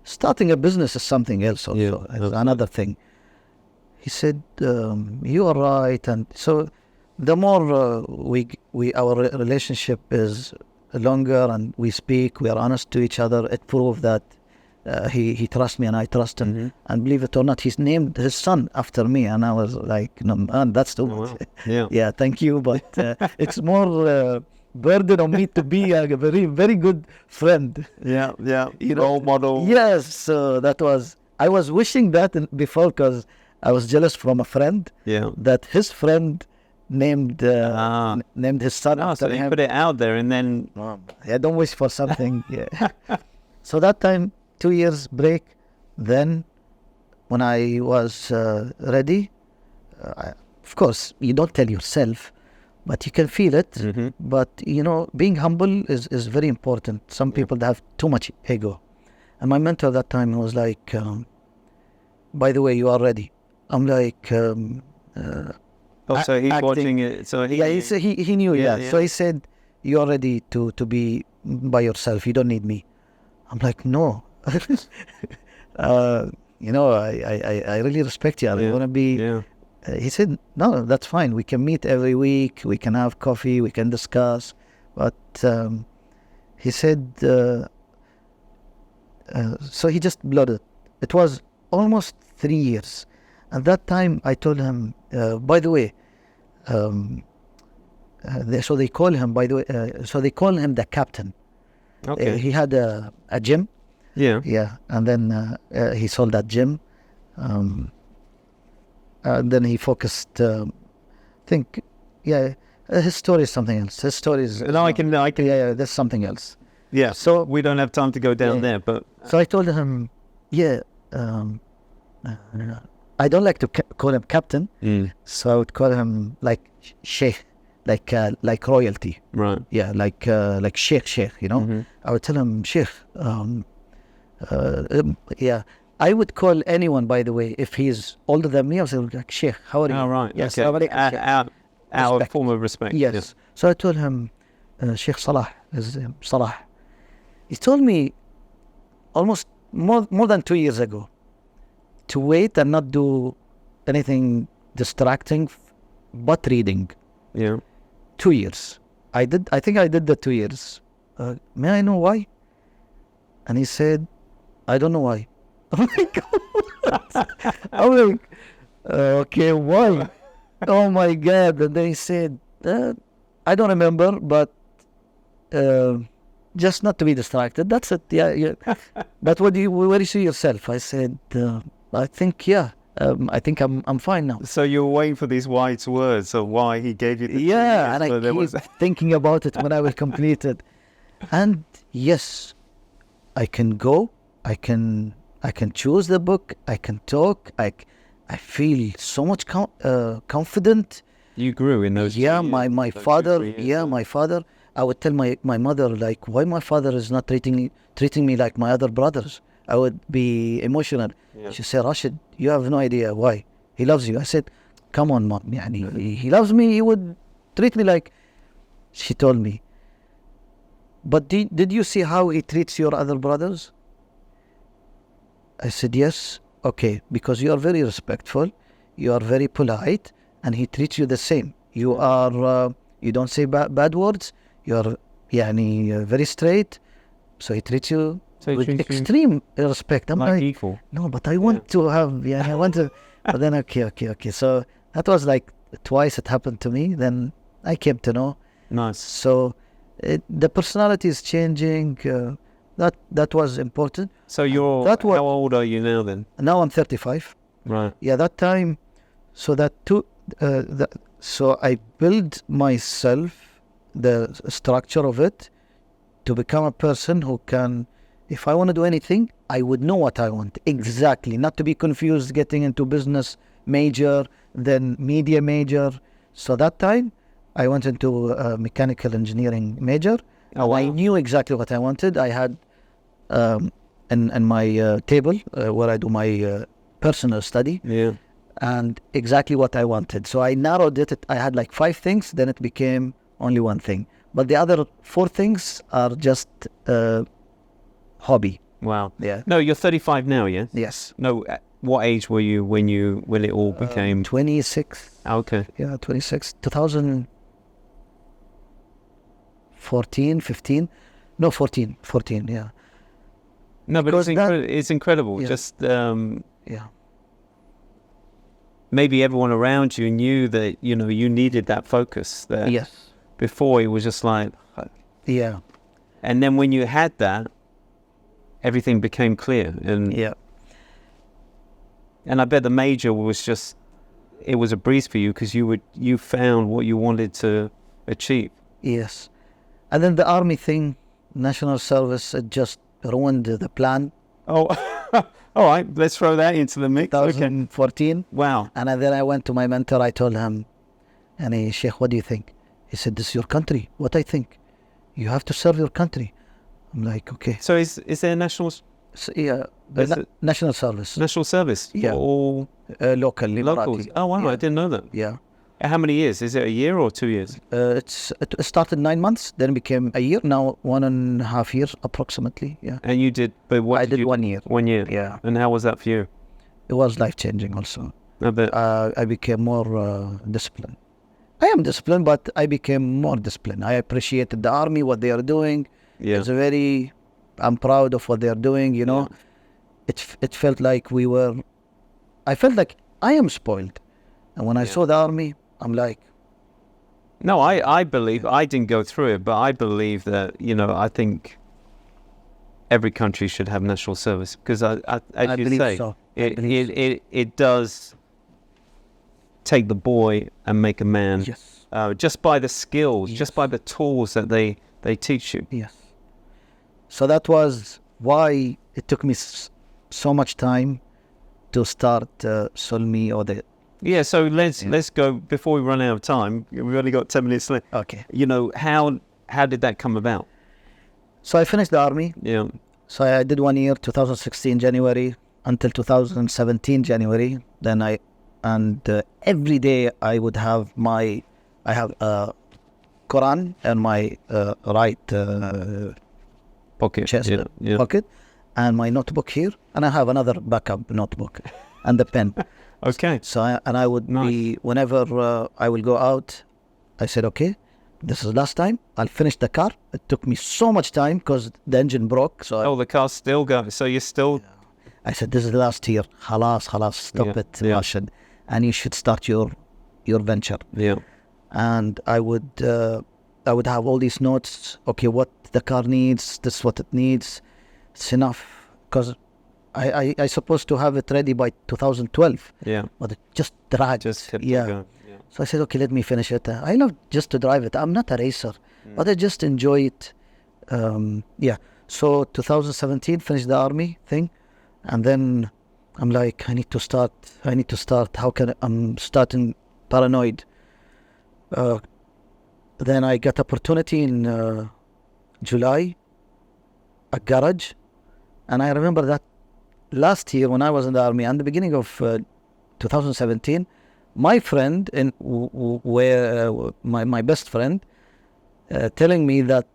Starting a business is something else also. It's another thing. He said, you are right. And so the more our relationship is longer and we speak, we are honest to each other, it proves that he trusts me and I trust him. Mm-hmm. And believe it or not, he's named his son after me. And I was like, no, man, that's too much. Wow. Yeah. Yeah, thank you. But it's more burden on me to be a very, very good friend. Yeah. You know, Role model. Yes, so I was wishing that before because I was jealous from a friend Yeah. that his friend named his son Oh, after so you him. put it out there and then... Yeah, don't wish for something. Yeah. So that time, 2 years break. Then when I was ready, of course, you don't tell yourself, but you can feel it. Mm-hmm. But, being humble is very important. Some people have too much ego. And my mentor that time was like, by the way, you are ready. I'm like... so he's acting. watching it. So he knew. Yeah. So he said, you are ready to be by yourself. You don't need me. I'm like, no. I really respect you. I want to be... Yeah. He said, no, that's fine. We can meet every week. We can have coffee. We can discuss. But he said, so he just blooded. It was almost 3 years. At that time, I told him, by the way, so they call him, they call him the captain. Okay. He had a gym. Yeah. Yeah. And then he sold that gym. And then he focused, his story is something else. His story is... No, I can. Yeah, that's something else. Yeah. So we don't have time to go down there, but... So I told him, I don't like to call him captain, so I would call him like sheikh, like royalty. Right. Yeah, like sheikh, Mm-hmm. I would tell him sheikh. I would call anyone, by the way, if he's older than me, I would say, like, sheikh, how are you? Oh, right. Yes, Okay. Sheikh. Our Respect. form of respect. Yes. Yeah. So I told him, Sheikh Salah, Salah. He told me almost more than 2 years ago to wait and not do anything distracting, but reading. Yeah. 2 years. I think I did the 2 years. May I know why? And he said, I don't know why. I'm like, okay, why? Oh my God. And then he said, I don't remember, but just not to be distracted. That's it. Yeah. But where do you see yourself? I said, I think, I think I'm fine now. So you were waiting for these wise words of why he gave you the 2 years, And I so there keep was... thinking about it when I will complete it. And yes, I can go. I can choose the book. I can talk. I feel so much confident. You grew in those 2 years. My those father. 2-3 years. Yeah, my father. I would tell my mother, like, why my father is not treating me like my other brothers. I would be emotional. Yeah. She said, Rashid, you have no idea why. He loves you. I said, come on, Mom. He loves me. He would treat me like... She told me. But did you see how he treats your other brothers? I said, yes. Okay, because you are very respectful. You are very polite. And he treats you the same. You are... you don't say bad words. You are very straight. So he treats you with extreme respect. I'm like equal. No, but I want to have... I want to... But then, okay. So that was like twice it happened to me. Then I came to know. Nice. So the personality is changing. That was important. So you're, how old are you now then? Now I'm 35. Right. Yeah, that time. So so I built myself, the structure of it, to become a person who can, if I want to do anything, I would know what I want exactly, not to be confused getting into business major, then media major. So that time I went into mechanical engineering major. Oh, wow. I knew exactly what I wanted. I had in my table where I do my personal study, and exactly what I wanted. So I narrowed it. I had like 5 things, then it became only one thing. But the other 4 things are just hobby. Wow. Yeah. No, you're 35 now, yeah? Yes. No, what age were you when it all became? 26. Okay. Yeah, 26. 2014, 15. No, 14, yeah. No, but it's incredible. Yeah. Just Yeah. maybe everyone around you knew that, you needed that focus. That Yes. Before it was just like, Yeah. and then when you had that, everything became clear. Yeah. And I bet the major was it was a breeze for you because you found what you wanted to achieve. Yes. And then the army thing, national service, it just ruined the plan. Oh, all right. Let's throw that into the mix. 2014. Okay. Wow. And then I went to my mentor. I told him, Sheikh, what do you think? He said, this is your country. What I think? You have to serve your country. I'm like, okay. So is there national national service. National service? Yeah. All locally. locals. Oh, wow. Yeah. I didn't know that. Yeah. How many years? Is it a year or 2 years? It started 9 months, then became a year. Now 1.5 years approximately. Yeah. And you did, but what I did 1 year. 1 year. Yeah. And how was that for you? It was life changing also. I bet. I became more disciplined. I am disciplined, but I became more disciplined. I appreciated the army, what they are doing. Yeah. I'm proud of what they are doing, Yeah. It felt like I felt like I am spoiled. And when I saw the army, I'm like... No, I believe, I didn't go through it, but I believe that, I think every country should have national service because as I you believe say, so. it does take the boy and make a man. Yes. Just by the skills, Yes. just by the tools that they teach you. Yes. So that was why it took me so much time to start Salmi or the... Yeah, so let's go, before we run out of time, we've only got 10 minutes left. Okay. How did that come about? So I finished the army. Yeah. So I did 1 year, 2016 January until 2017 January. Then every day I would have I have Quran in my right Pocket. chest Yeah. pocket, and my notebook here, and I have another backup notebook and the pen. Okay. So I would be, whenever I will go out, I said, okay, this is the last time. I'll finish the car. It took me so much time because the engine broke. So The car's still going. So you're still... I said, this is the last year. Halas, stop it, Rashid. And you should start your venture. Yeah. And I would have all these notes. Okay, what the car needs, this is what it needs. It's enough. Because I supposed to have it ready by 2012. Yeah. But it just dragged. Just kept yeah. going. Yeah. So I said, okay, let me finish it. I love just to drive it. I'm not a racer, but I just enjoy it. Yeah. So 2017, finished the army thing. And then I'm like, I need to start. I'm starting paranoid. Then I got opportunity in July, a garage. And I remember that last year when I was in the army and the beginning of 2017, my friend, my best friend, telling me that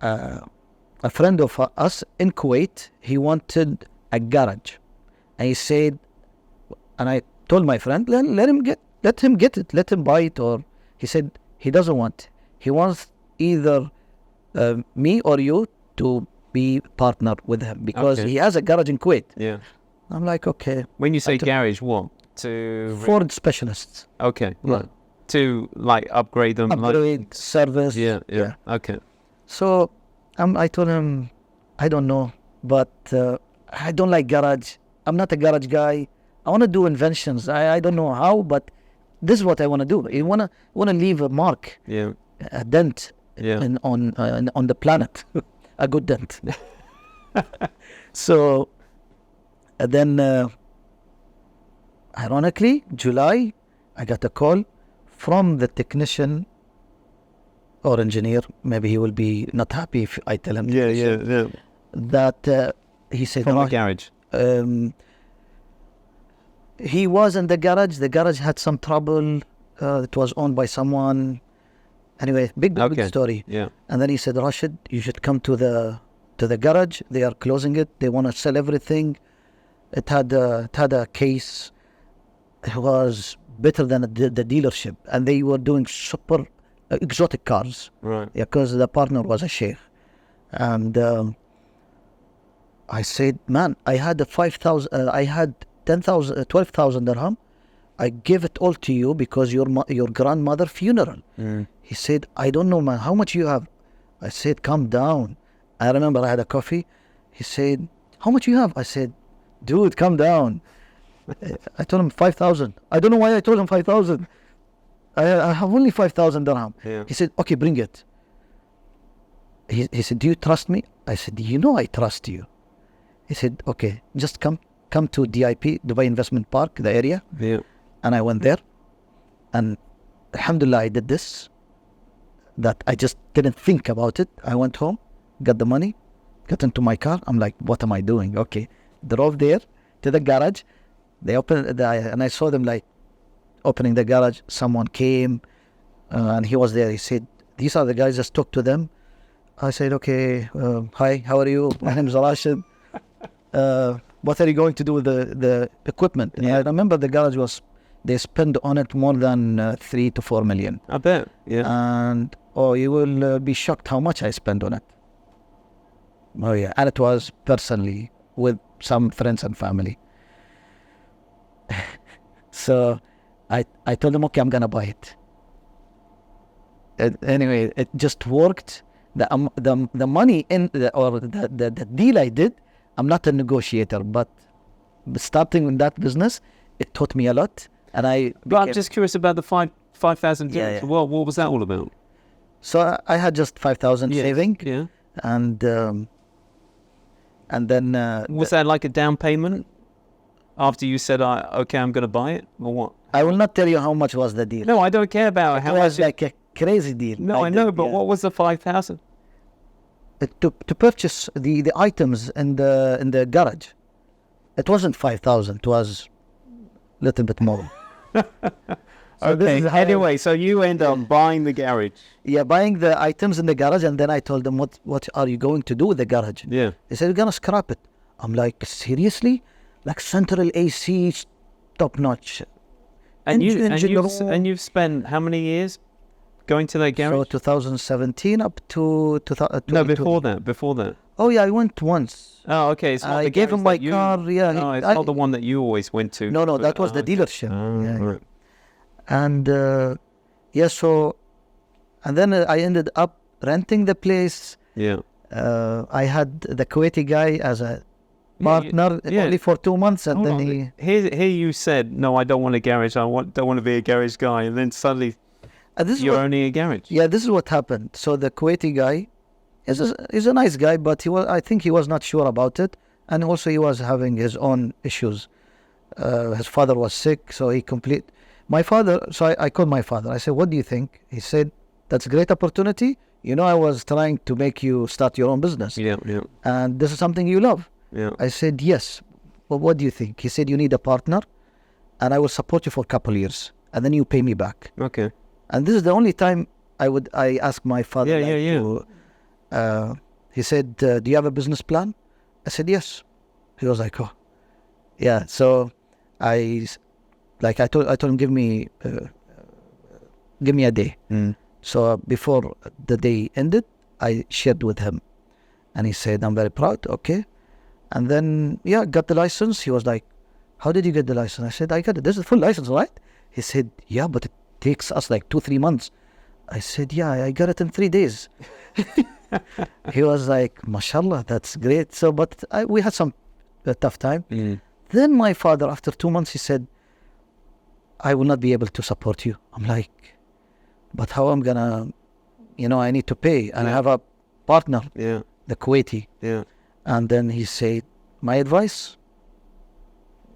a friend of us in Kuwait, he wanted a garage. And he said, and I told my friend, let him get it, let him buy it. Or he said he doesn't want. He wants either me or you to be partnered with him because he has a garage in Kuwait. Yeah. I'm like, okay. When you say garage, what? To Ford specialists. Okay. Yeah. Right. to like upgrade them. Upgrade, service. Yeah. Okay. So I told him, I don't know, but I don't like garage. I'm not a garage guy. I want to do inventions. I don't know how, but this is what I want to do. I want to leave a mark, a dent on the planet, a good dent. So then, ironically, July, I got a call from the technician or engineer. Maybe he will be not happy if I tell him. That he said from the garage. He was in the garage. The garage had some trouble. It was owned by someone. Anyway, big story. Yeah. And then he said, Rashid, you should come to the garage. They are closing it. They want to sell everything. It had a case. It was better than the dealership, and they were doing super exotic cars. Right. Because the partner was a sheikh, and I said, man, I had 5,000. I had 10,000, 12,000 dirham. I give it all to you because your grandmother funeral. He said, I don't know, man, how much you have? I said, calm down. I remember I had a coffee. He said, how much you have? I said, dude, calm down. I told him 5,000. I don't know why I told him 5,000. I have only 5,000 dirham. Yeah. He said, okay, bring it. He said, do you trust me? I said, you know I trust you. He said, okay, just come to DIP, Dubai Investment Park, the area. Yeah. And I went there. And alhamdulillah, I did this. That I just didn't think about it. I went home, got the money, got into my car. I'm like, what am I doing? Okay. Drove there to the garage. They opened and I saw them like opening the garage. Someone came and he was there. He said, these are the guys, just talk to them. I said, okay, hi, how are you? My name is Rashid. What are you going to do with the equipment? And I remember the garage they spent on it more than 3 to 4 million. I bet. Yeah. And you will be shocked how much I spent on it. Oh yeah, and it was personally with some friends and family. So I told them, okay, I'm gonna buy it. Anyway, it just worked. The money in the deal I did. I'm not a negotiator, but starting in that business, it taught me a lot. And But I'm just curious about the 5,000 dirhams. Yeah. Well, what was that all about? So I had just 5,000 saving. Yeah. And then Was that like a down payment after you said, okay, I'm going to buy it, or what? I will not tell you how much was the deal. No, I don't care about It how was much. like a crazy deal. No, I know, but what was the 5,000? To purchase the items in the garage. It wasn't 5,000. It was a little bit more. So Okay. Anyway, so you end up buying the garage. Yeah, buying the items in the garage, and then I told them, what are you going to do with the garage? Yeah. They said, we're gonna scrap it. I'm like, seriously? Like central AC, top notch. And Engine room. you've spent how many years going to that garage? So 2017 up to No, before that. Oh yeah, I went once. Oh, okay. It's not I the gave him garage my that you- car. Yeah, No, it's not the one that you always went to. No, that was the okay. dealership. Oh, Yeah, right. And so, and then I ended up renting the place. Yeah. I had the Kuwaiti guy as a partner yeah. only for 2 months, and Hold then on. Here you said, no, I don't want a garage. Don't want to be a garage guy. And then suddenly this is you're what, only a garage. yeah, this is what happened. So the Kuwaiti guy is a nice guy, but I think he was not sure about it, and also he was having his own issues. His father was sick, so my father. So I called my father. I said, "What do you think?" He said, "That's a great opportunity. You know, I was trying to make you start your own business, Yeah. and this is something you love." Yeah. I said, "Yes." Well, what do you think? He said, "You need a partner, and I will support you for a couple of years, and then you pay me back." Okay. And this is the only time I asked my father. Yeah. He said, "Do you have a business plan?" I said, "Yes." He was like, "Oh, yeah." So I told him, give me a day. So before the day ended, I shared with him, and he said, "I'm very proud." Okay, and then got the license. He was like, "How did you get the license?" I said, "I got it. This is a full license, right?" He said, "Yeah, but takes us like 2-3 months. I said, yeah, I got it in 3 days. He was like, mashallah, that's great. So, but we had some tough time. Then my father, after 2 months, he said, I will not be able to support you. I'm like, but how I'm gonna, I need to pay, and I have a partner, the Kuwaiti. And then he said, my advice,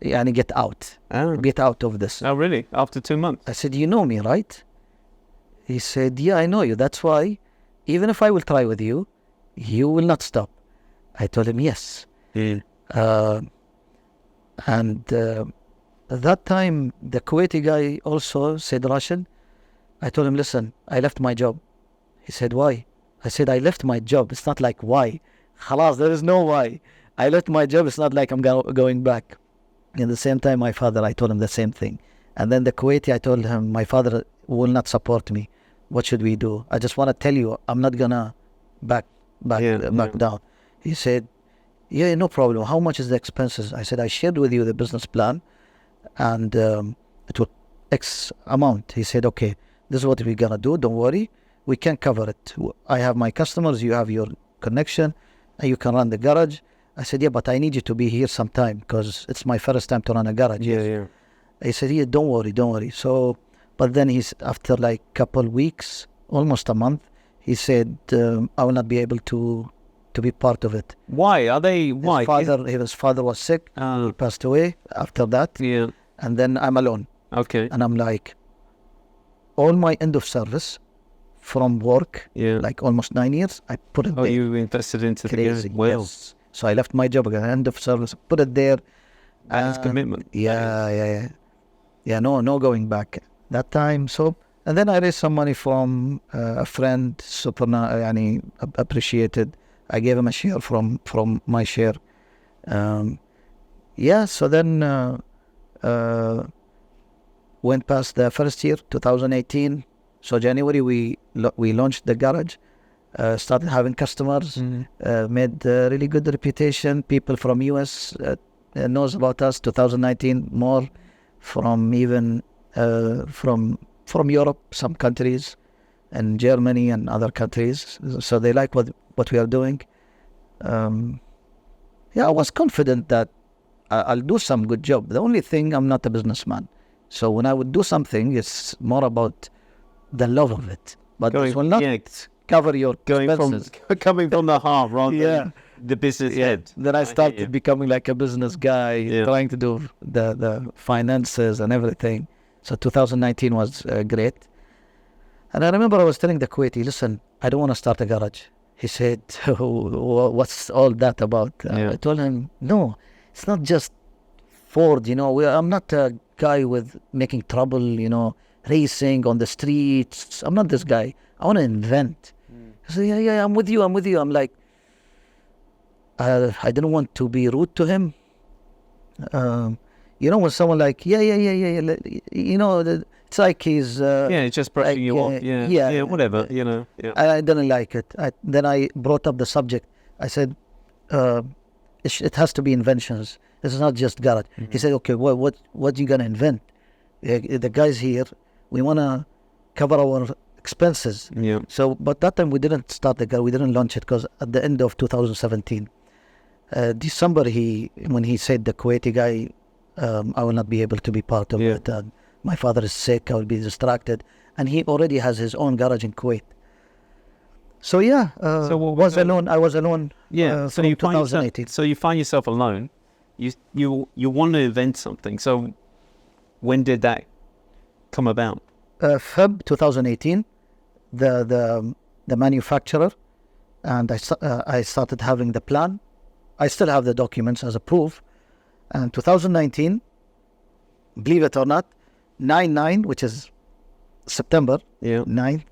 and get out. Get out of this. Oh, really? After 2 months? I said, you know me, right? He said, yeah, I know you. That's why, even if I will try with you, you will not stop. I told him, yes. At that time, the Kuwaiti guy also said, Rashid, I told him, listen, I left my job. He said, why? I said, I left my job. It's not like why. Khalas, there is no why. I left my job. It's not like I'm going back. At the same time, my father, I told him the same thing. And then the Kuwaiti, I told him, my father will not support me. What should we do? I just want to tell you, I'm not going to back down. He said, yeah, no problem. How much is the expenses? I said, I shared with you the business plan, and it will X amount. He said, okay, this is what we're going to do. Don't worry. We can cover it. I have my customers. You have your connection, and you can run the garage. I said, yeah, but I need you to be here sometime because it's my first time to run a garage. He said, yeah, don't worry. So, but then after like couple weeks, almost a month, he said, I will not be able to be part of it. Why? Why? His father was sick. He passed away after that. And then I'm alone. Okay. And I'm like, all my end of service from work, like almost 9 years, I put it there. You invested into Crazy. the well. Yes. So I left my job again, end of service, put it there. That is commitment. Yeah, no going back that time. So, and then I raised some money from a friend, appreciated. I gave him a share from my share. So then went past the first year, 2018. So January we launched the garage. Started having customers, made a really good reputation. People from US knows about us. 2019 more from even from Europe, some countries, and Germany and other countries. So they like what we are doing. I was confident that I'll do some good job. The only thing, I'm not a businessman. So when I would do something, it's more about the love of it. But it will not cover your expenses. Coming from the heart rather than the business head. Then I started becoming like a business guy, trying to do the finances and everything. So 2019 was great. And I remember I was telling the Kuwaiti, listen, I don't want to start a garage. He said, what's all that about? I told him, no, it's not just Ford, I'm not a guy with making trouble, racing on the streets. I'm not this guy. I want to invent. He said, yeah, I'm with you. I'm like, I didn't want to be rude to him. When someone like, it's like he's... it's just brushing you off. Whatever, I didn't like it. Then I brought up the subject. I said, it has to be inventions. This is not just garage. He said, okay, what you going to invent? The guys here, we want to cover our expenses. So, but that time we didn't start the garage. We didn't launch it because at the end of 2017, December, when he said, the Kuwaiti guy, I will not be able to be part of it. My father is sick. I will be distracted. And he already has his own garage in Kuwait. So I was alone. So you 2018. So you find yourself alone. You want to invent something. So when did that come about? Feb 2018, the manufacturer, and I started having the plan. I still have the documents as a proof. And 2019, believe it or not, 9/9, which is September 9th,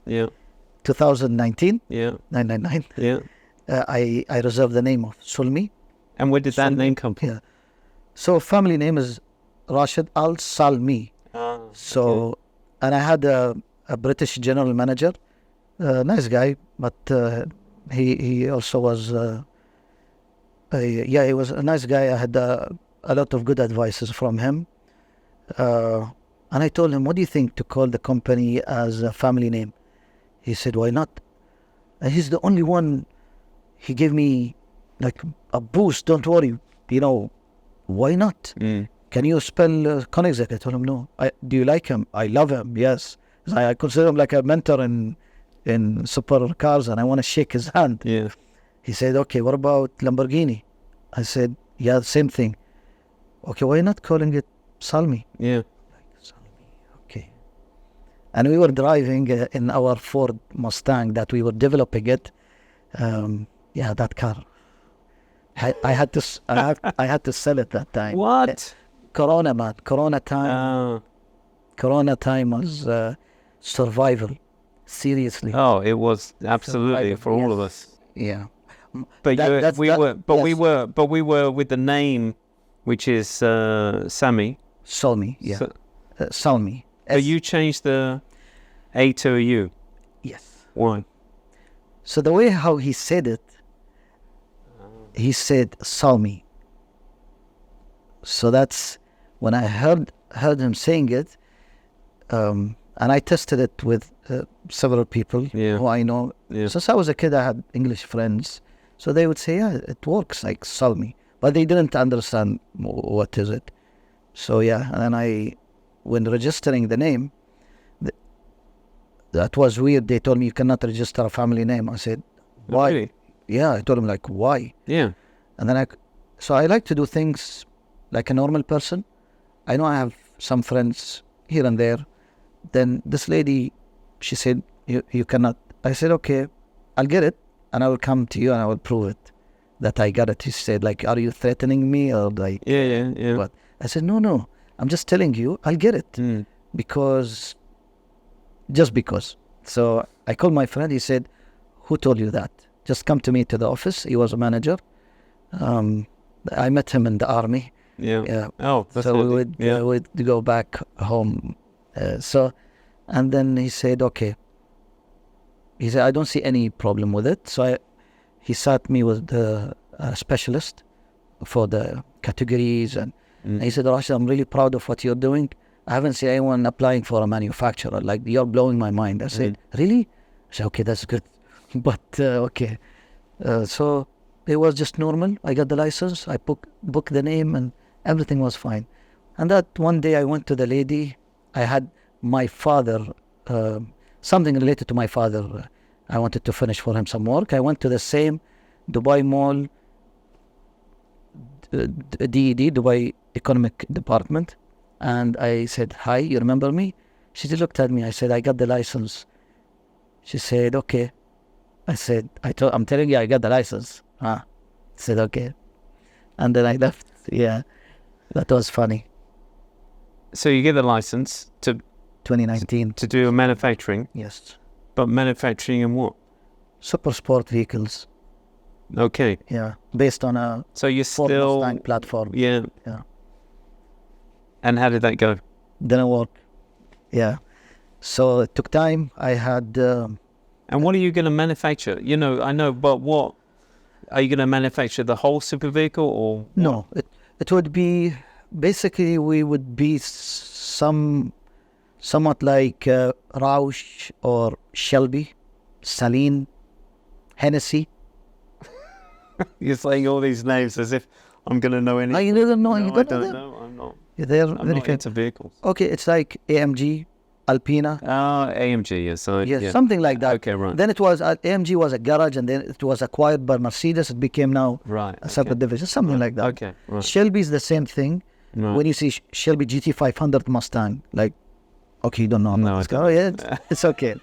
2019, 999. I reserved the name of Salmi. And where did that name come from? So family name is Rashid Al Salmi. And I had a British general manager, nice guy, but he also was, he was a nice guy. I had a lot of good advices from him. And I told him, what do you think to call the company as a family name? He said, why not? And he's the only one, he gave me like a boost. Don't worry, why not? Can you spell Koenigsegg? I told him, no. Do you like him? I love him, yes. I consider him like a mentor in supercars, and I want to shake his hand. Yeah. He said, okay, what about Lamborghini? I said, yeah, same thing. Okay, why not calling it Salmi? Yeah. Okay. And we were driving in our Ford Mustang that we were developing it. That car. I had to sell it that time. What? Corona, man. Corona time. Corona time was survival. Seriously. Oh, it was absolutely Survival, for all of us. Yeah. But we were with the name, which is Sami. Salmi, yeah. Salmi. But you changed the A to a U. Yes. Why? So the way how he said it, he said Salmi. So that's when I heard him saying it, and I tested it with several people who I know. Yeah. Since I was a kid, I had English friends. So they would say, yeah, it works like Salmi. But they didn't understand what is it. So yeah, and then when registering the name, that was weird. They told me you cannot register a family name. I said, why? Really? Yeah, I told him like, why? Yeah. And then so I like to do things like a normal person. I know I have some friends here and there. Then this lady, she said, you cannot. I said, okay, I'll get it and I will come to you and I will prove it that I got it. He said, like, are you threatening me or like? Yeah. What? I said, no, I'm just telling you, I'll get it just because. So I called my friend. He said, who told you that? Just come to me to the office. He was a manager. I met him in the army. Yeah. Oh, that's so we would go back home. And then he said, okay. He said, I don't see any problem with it. So he sat me with the specialist for the categories. And he said, Rashid, I'm really proud of what you're doing. I haven't seen anyone applying for a manufacturer. Like, you're blowing my mind. I said, really? I said, okay, that's good. But, okay. So it was just normal. I got the license. I booked the name and everything was fine. And that one day I went to the lady. I had my father, something related to my father. I wanted to finish for him some work. I went to the same Dubai Mall, DED, Dubai Economic Department. And I said, hi, you remember me? She looked at me. I said, I got the license. She said, okay. I said, I'm telling you, I got the license. I said, okay. And then I left. Yeah, that was funny. So you get the license to 2019. To do manufacturing? Yes. But manufacturing in what? Super sport vehicles. Okay. Yeah, based on a so you're Ford still Mustang platform. Yeah. Yeah. And how did that go? Didn't work. Yeah. So it took time. I had... and what are you going to manufacture? I know, but what? Are you going to manufacture the whole super vehicle or? No, it would be... Basically, we would be somewhat like Roush or Shelby, Saleen, Hennessy. You're saying all these names as if I'm going to know anything. You don't know. No, I don't know. I'm not. They're I'm very not into vehicles. Okay, it's like AMG, Alpina. AMG, yes. Yes, something like that. Okay, right. Then it was, AMG was a garage and then it was acquired by Mercedes. It became now a separate division, something like that. Okay, right. Shelby is the same thing. Right. When you see Shelby GT500 Mustang, like, okay, you don't know about this car. Oh, yeah, it's okay.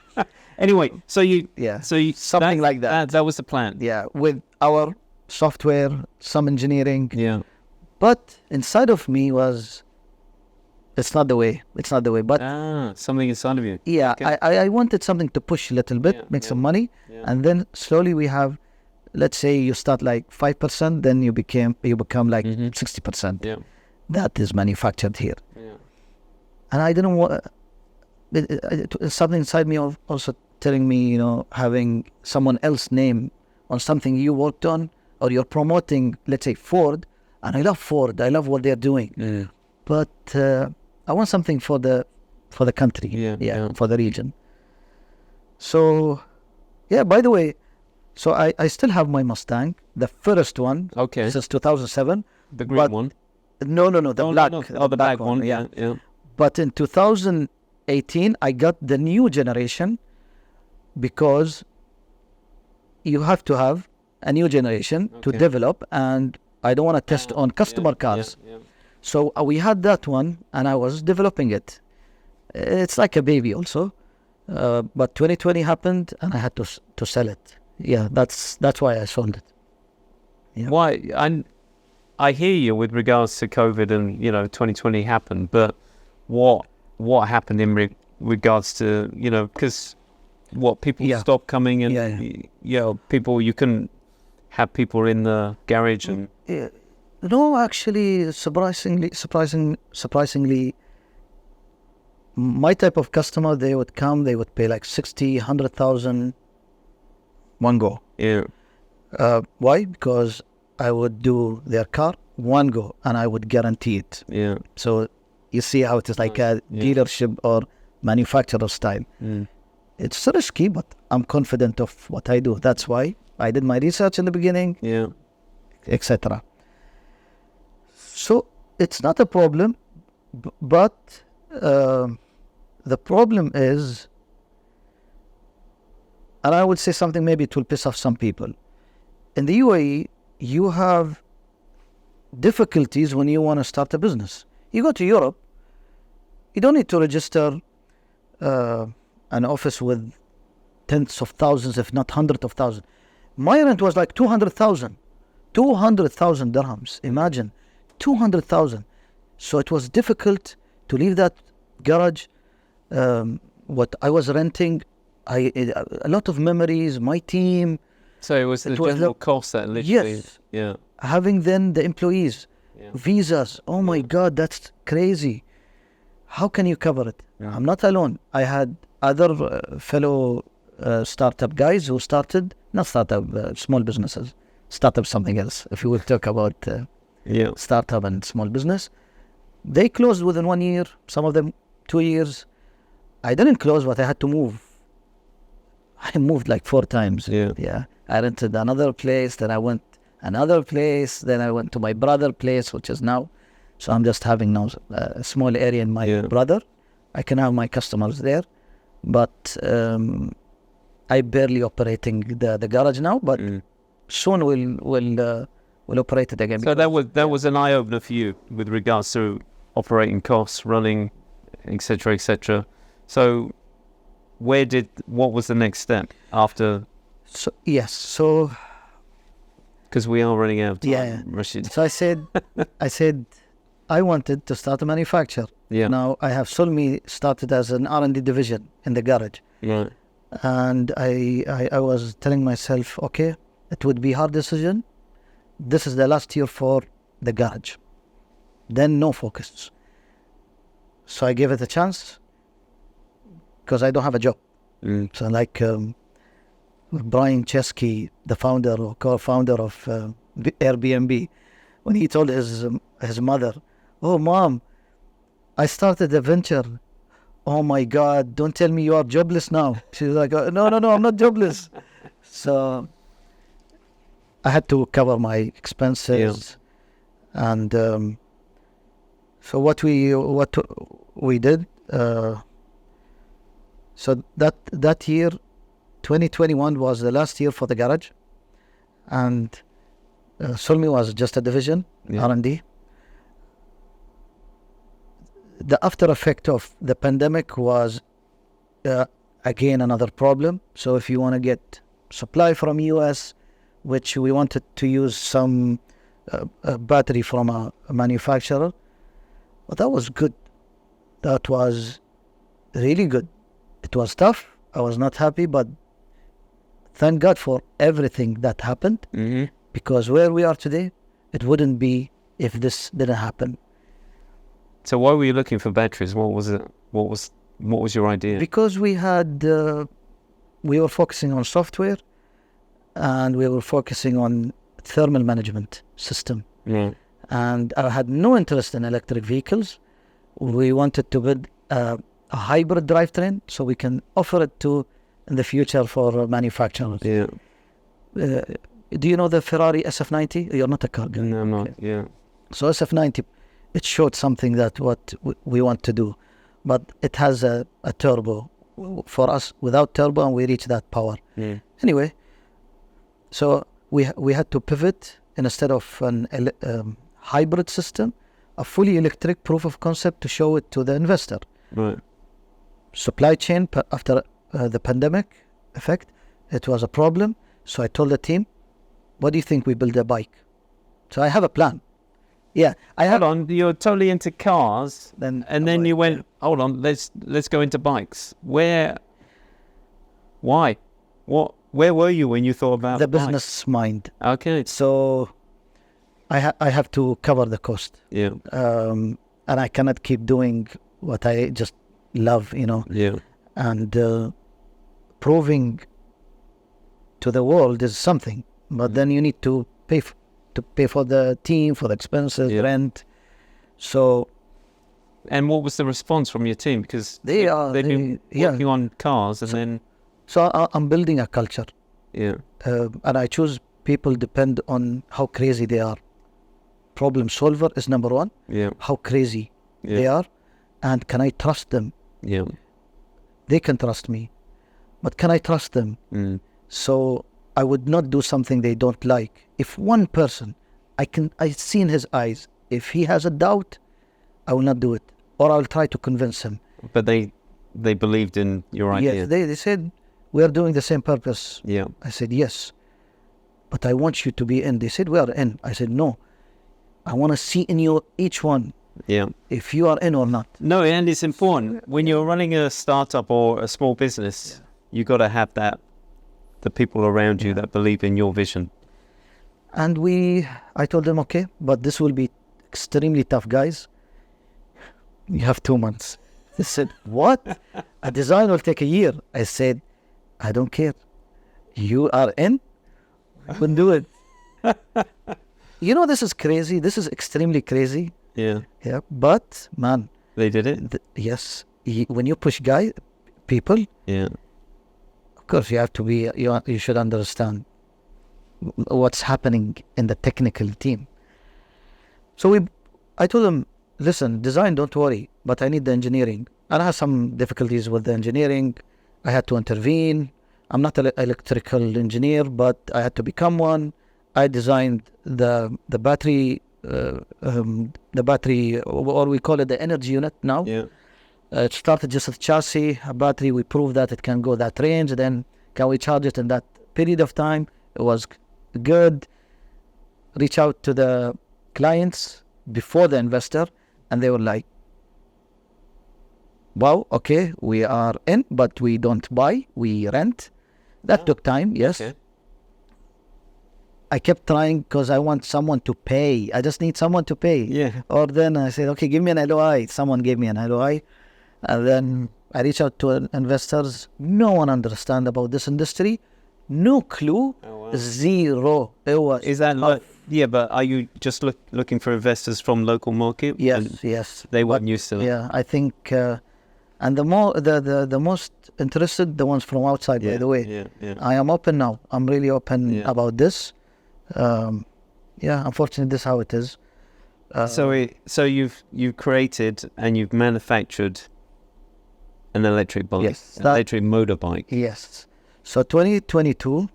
Anyway, something like that. That was the plan. Yeah, with our software, some engineering. Yeah. But inside of me was, it's not the way. But something inside of you. Yeah, okay. I wanted something to push a little bit, make some money, and then slowly we have, let's say you start like 5%, then you become like 60%. Yeah. That is manufactured here. Yeah. And I didn't want something inside me also telling me, having someone else's name on something you worked on, or you're promoting, let's say Ford, and I love Ford. I love what they're doing. Yeah. But I want something for the for the country, Yeah. for the region. So, yeah, by the way, so I still have my Mustang, the first one, Okay. since 2007. The green one. No, the black. No. Oh, the black one. Yeah. Yeah. But in 2018, I got the new generation, because you have to have a new generation to Okay. develop, and I don't want to test on customer cars. So we had that one, and I was developing it. It's like a baby also. But 2020 happened, and I had to sell it. Yeah, that's why I sold it. Yeah. Why? I hear you with regards to COVID and 2020 happened, but what happened in regards to because people stopped coming and people, you couldn't have people in the garage and no, actually, surprisingly, my type of customer, they would come, they would pay like 60, 100,000 one go. yeah. Why? Because I would do their car one go, and I would guarantee it. Yeah. So you see how it is like a dealership or manufacturer style. It's risky, but I'm confident of what I do. That's why I did my research in the beginning, etc. So it's not a problem, but the problem is, and I would say something, maybe it will piss off some people. In the UAE, you have difficulties when you want to start a business. You go to Europe, you don't need to register an office with tens of thousands, if not hundreds of thousands. My rent was like 200,000 dirhams. Imagine, 200,000. So it was difficult to leave that garage. What I was renting, a lot of memories, my team. So it was the general cost that literally. Yes. Having then the employees, visas. Oh my God, that's crazy. How can you cover it? I'm not alone. I had other fellow startup guys who started, not startup, small businesses. Startup something else. If you will talk about startup and small business, they closed within 1 year. Some of them 2 years. I didn't close, but I had to move. I moved like 4 times. Yeah. I rented another place, then I went another place, then I went to my brother place, which is now. So I'm just having now a small area in my brother. I can have my customers there, but I barely operating the garage now. But soon we'll operate it again. So that was an eye opener for you with regards to operating costs, running, etc., etc. So what was the next step after? So because we are running out of time, Rashid. So I said, I wanted to start a manufacturer. Now I have Salmi started as an R&D division in the garage. And I was telling myself, okay, it would be a hard decision. This is the last year for the garage. Then no focus. So I gave it a chance because I don't have a job. So like Brian Chesky, the founder or co-founder of Airbnb, when he told his mother, "Oh, Mom, I started a venture." "Oh my God, don't tell me you are jobless now." She was like, no, I'm not jobless. So I had to cover my expenses. And so what we did, so that year, 2021 was the last year for the garage. And Salmi was just a division, R&D. The after effect of the pandemic was again another problem. So if you want to get supply from US, which we wanted to use some battery from a manufacturer, well, that was good. That was really good. It was tough. I was not happy, but thank God for everything that happened, because where we are today, it wouldn't be if this didn't happen. So why were you looking for batteries? What was it? What was your idea? Because we were focusing on software, and we were focusing on thermal management system. And I had no interest in electric vehicles. We wanted to build a a hybrid drivetrain, so we can offer it to in the future for manufacturers. Yeah. Do you know the Ferrari SF90? You're not a car guy. No, I'm not. Okay. Yeah. So SF90, it showed something that what we want to do, but it has a turbo for us without turbo, and we reach that power. Mm. Anyway, so we had to pivot, and instead of an hybrid system, a fully electric proof of concept to show it to the investor. Right. Supply chain after the pandemic effect, it was a problem. So I told the team, what do you think we build a bike? So I have a plan. Yeah, Hold on, you're totally into cars, Then and then you went, hold on, let's go into bikes. Why? Where were you when you thought about the bikes? business mind. Okay. So I have to cover the cost, Yeah. and I cannot keep doing what I just love, Yeah. and proving to the world is something, but then you need to pay for the team, for the expenses, Yeah. rent. So And what was the response from your team? Because they've been working on cars, and then I'm building a culture, yeah. and I choose people depend on how crazy they are. Problem solver is number one. Yeah. How crazy Yeah. they are, and can I trust them? Yeah. They can trust me, but can I trust them? Mm. So I would not do something they don't like. If one person, I see in his eyes, if he has a doubt, I will not do it, or I'll try to convince him. But they believed in your idea. Yes, they said, we are doing the same purpose. Yeah. I said, yes, but I want you to be in. They said, we are in. I said, no, I want to see in you, each one, Yeah. if you are in or not. No, and it's important when you're running a startup or a small business. You got to have the people around you that believe in your vision. And I told them, okay, but this will be extremely tough, guys. You have 2 months. They said, what? A design will take a year. I said, I don't care. You are in, we can do it. This is crazy. This is extremely crazy. Yeah. Yeah, but man, They did it. yes, when you push people, Yeah. of course you have to be. You should understand what's happening in the technical team. So I told them, listen, design, don't worry, but I need the engineering. And I had some difficulties with the engineering. I had to intervene. I'm not an electrical engineer, but I had to become one. I designed the battery, or we call it the energy unit now. Yeah. It started just with chassis, a battery. We proved that it can go that range. Then can we charge it in that period of time? It was good. Reach out to the clients before the investor, and they were like, wow, okay, we are in, but we don't buy, we rent. That took time, yes. Okay. I kept trying because I want someone to pay. I just need someone to pay. Yeah. Or then I said, okay, give me an LOI. Someone gave me an LOI. And then I reached out to investors. No one understand about this industry. No clue. Oh, wow. Zero. It was Is that yeah, but are you just looking for investors from local market? yes, And yes. they weren't used to it. Yeah, I think, and the most interested, the ones from outside, by the way. Yeah, yeah. I am open now. I'm really open Yeah. about this. Unfortunately, this is how it is. So you've created and you've manufactured an electric bike, Yes, an electric motorbike. Yes. So 2022,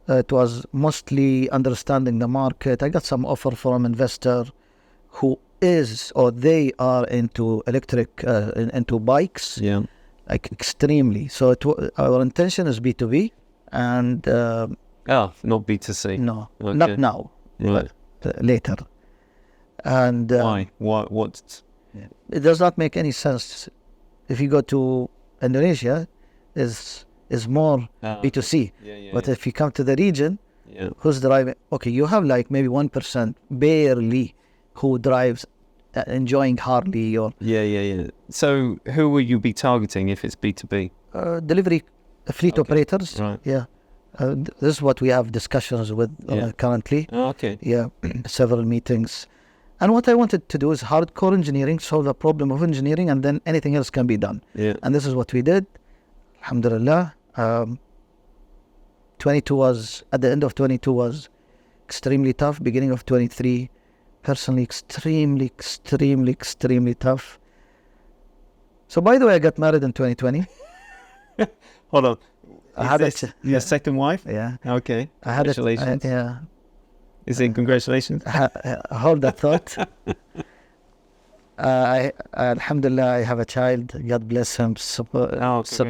it was mostly understanding the market. I got some offer from investor who they are into electric, into bikes, Yeah. like extremely. So our intention is B2B, and Oh, not B2C. no, Okay. not now, Right. but later. And Why? What? it does not make any sense. If you go to Indonesia, is more B2C. Yeah. But if you come to the region, Yeah. who's driving? Okay, you have like maybe 1% barely who drives enjoying Harley or Yeah. So who will you be targeting if it's B2B? delivery fleet operators. Right. Yeah. This is what we have discussions with Yeah. currently. Oh, okay. Yeah, several meetings. And what I wanted to do is hardcore engineering, solve the problem of engineering, and then anything else can be done. Yeah. And this is what we did. Alhamdulillah. 22 was, at the end of 22 was extremely tough. Beginning of 23, personally, extremely tough. So by the way, I got married in 2020. Hold on. I had Your second wife? Yeah. Okay. I had Congratulations. yeah. Is it congratulations? Hold that thought. Alhamdulillah, I have a child. God bless him. So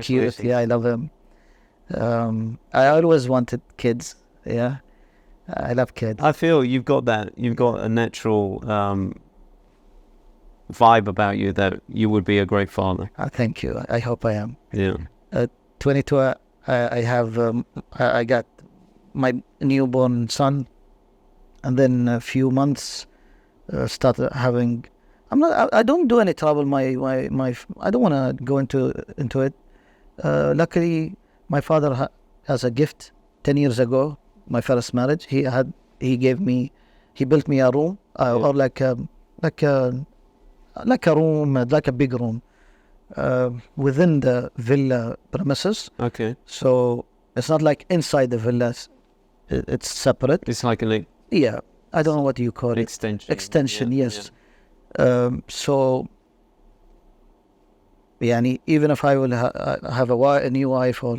cute. Yeah, I love him. I always wanted kids. Yeah, I love kids. I feel you've got that. You've got a natural vibe about you that you would be a great father. Thank you. I hope I am. Yeah. 22. I have. I got my newborn son, and then a few months started having. I don't do any trouble. My. I don't want to go into it. Luckily, my father has a gift 10 years ago. My first marriage, he built me a room, or like a room, like a big room, within the villa premises. Okay. So it's not like inside the villas; it's separate. It's like Yeah, I don't know what you call it. Extension. Yes. So, yani, even if I will have a new wife or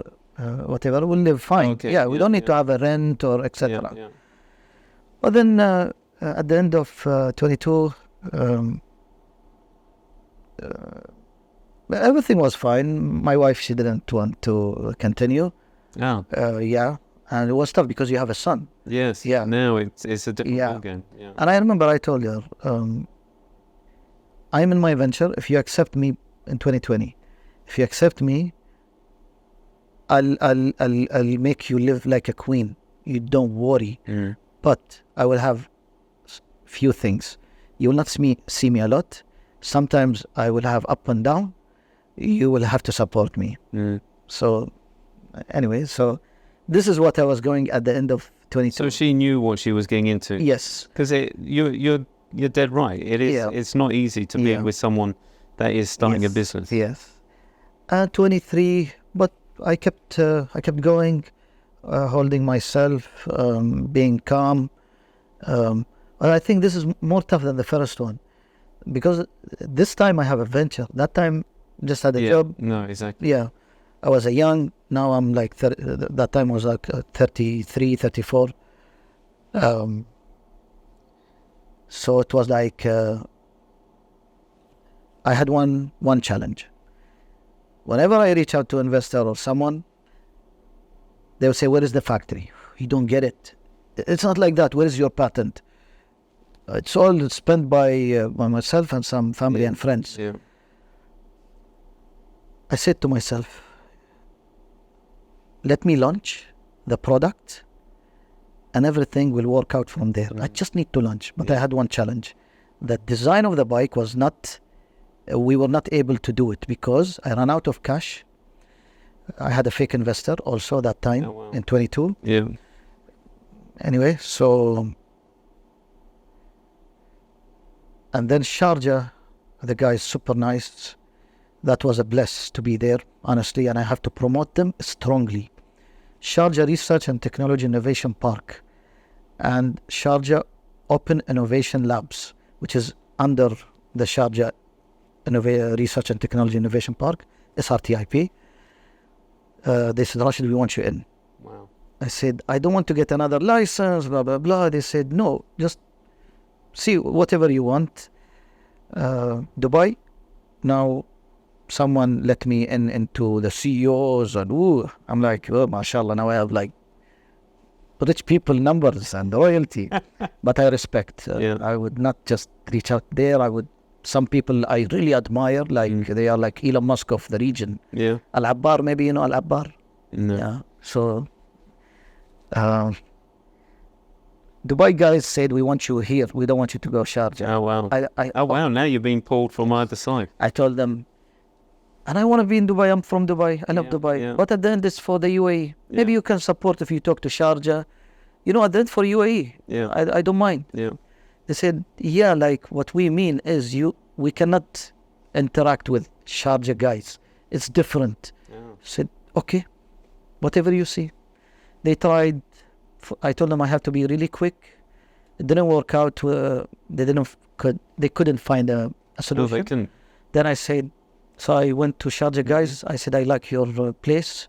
whatever, we'll live fine. Okay, We don't need to have a rent or etc. Yeah. But then at the end of 22, everything was fine. My wife, she didn't want to continue. Oh. And it was tough because you have a son. Yes. Yeah. Now it's a different ballgame. Yeah. And I remember I told her, I'm in my venture. If you accept me in 2020, if you accept me, I'll make you live like a queen. You don't worry. Mm. But I will have few things. You will not see me a lot. Sometimes I will have up and down. You will have to support me. Mm. So anyway, this is what I was going at the end of 22. So she knew what she was getting into. Yes. Because you're dead right. It is. Yeah. It's not easy to be with someone that is starting a business. Yes. 23, but I kept going, holding myself, being calm. And I think this is more tough than the first one, because this time I have a venture. That time just had a job. No, exactly. Yeah. I was a young. Now I'm like that time was like 33, 34. So it was like I had one challenge. Whenever I reach out to an investor or someone, they will say, "Where is the factory?" You don't get it. It's not like that. Where is your patent? It's all spent by myself and some family and friends. Yeah. I said to myself, let me launch the product and everything will work out from there. I just need to launch. But I had one challenge. The design of the bike was not, we were not able to do it because I ran out of cash. I had a fake investor also that time in 22. Yeah. Anyway, so, and then Sharjah, the guy is super nice. That was a bless to be there, honestly, and I have to promote them strongly. Sharjah Research and Technology Innovation Park and Sharjah Open Innovation Labs, which is under the Sharjah Research and Technology Innovation Park, SRTIP. They said, Rashid, we want you in. Wow. I said, I don't want to get another license, blah, blah, blah. They said, no, just see whatever you want. Dubai, now someone let me into the CEOs and I'm like, oh, mashallah, now I have like rich people numbers and royalty. But I respect. I would not just reach out there. Some people I really admire, like they are like Elon Musk of the region. Yeah. Al-Abbar, maybe you know Al-Abbar? No. Yeah. So Dubai guys said, we want you here. We don't want you to go Sharjah. Oh, wow. Wow. Now you're being pulled from either side. I told them, and I want to be in Dubai. I'm from Dubai. I love Dubai. Yeah. But at the end, it's for the UAE. Maybe you can support if you talk to Sharjah. You know, at the end for UAE. Yeah. I don't mind. Yeah. They said, yeah, like what we mean is we cannot interact with Sharjah guys. It's different. Yeah. Said, okay, whatever you see. They tried. I told them I have to be really quick. It didn't work out. They couldn't find a solution. No, they didn't. Then I said, so I went to Sharjah guys. I said, I like your place.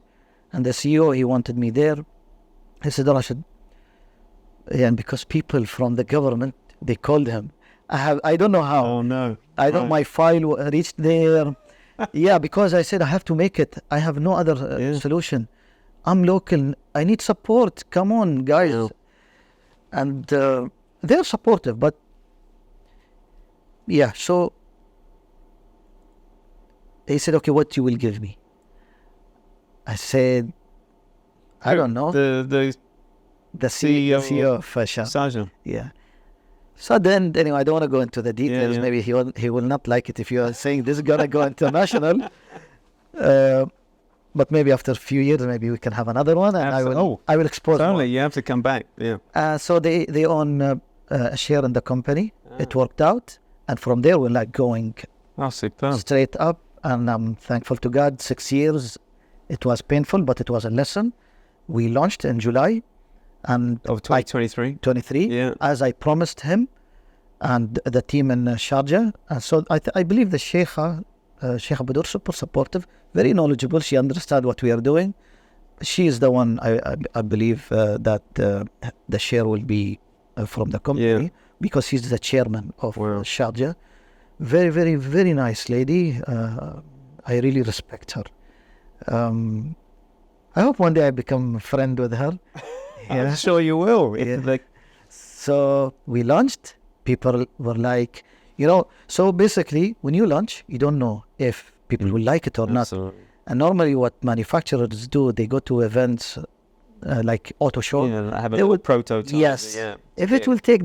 And the CEO, he wanted me there. He said, Rashid, and because people from the government, they called him. I don't know how. Oh, no. I don't, my file reached there. Yeah, because I said, I have to make it. I have no other solution. I'm local. I need support. Come on, guys. Yeah. And they're supportive, but yeah, so they said, okay, what you will give me? I said, I don't know. The CEO of Sharjah. Yeah. So then, anyway, I don't want to go into the details. Yeah. Maybe he will not like it if you are saying this is gonna go international. But maybe after a few years, maybe we can have another one, and I will expose more. Certainly, you have to come back. Yeah. So they own a share in the company. It worked out, and from there we're like going Superb. straight up. And I'm thankful to God. 6 years, it was painful, but it was a lesson. We launched in July, and of 2023. 23, Yeah. as I promised him, and the team in Sharjah. And so I believe the Sheikha Badur, super supportive, very knowledgeable. She understood what we are doing. She is the one I believe that the share will be from the company, because she's the chairman of Sharjah. Very, very, very nice lady. I really respect her. I hope one day I become a friend with her. I'm sure you will. So we launched. People were like, so basically when you launch, you don't know if people will like it or not. And normally what manufacturers do, they go to events like auto show. Yeah, have a prototype. Yes. Yeah. If it will take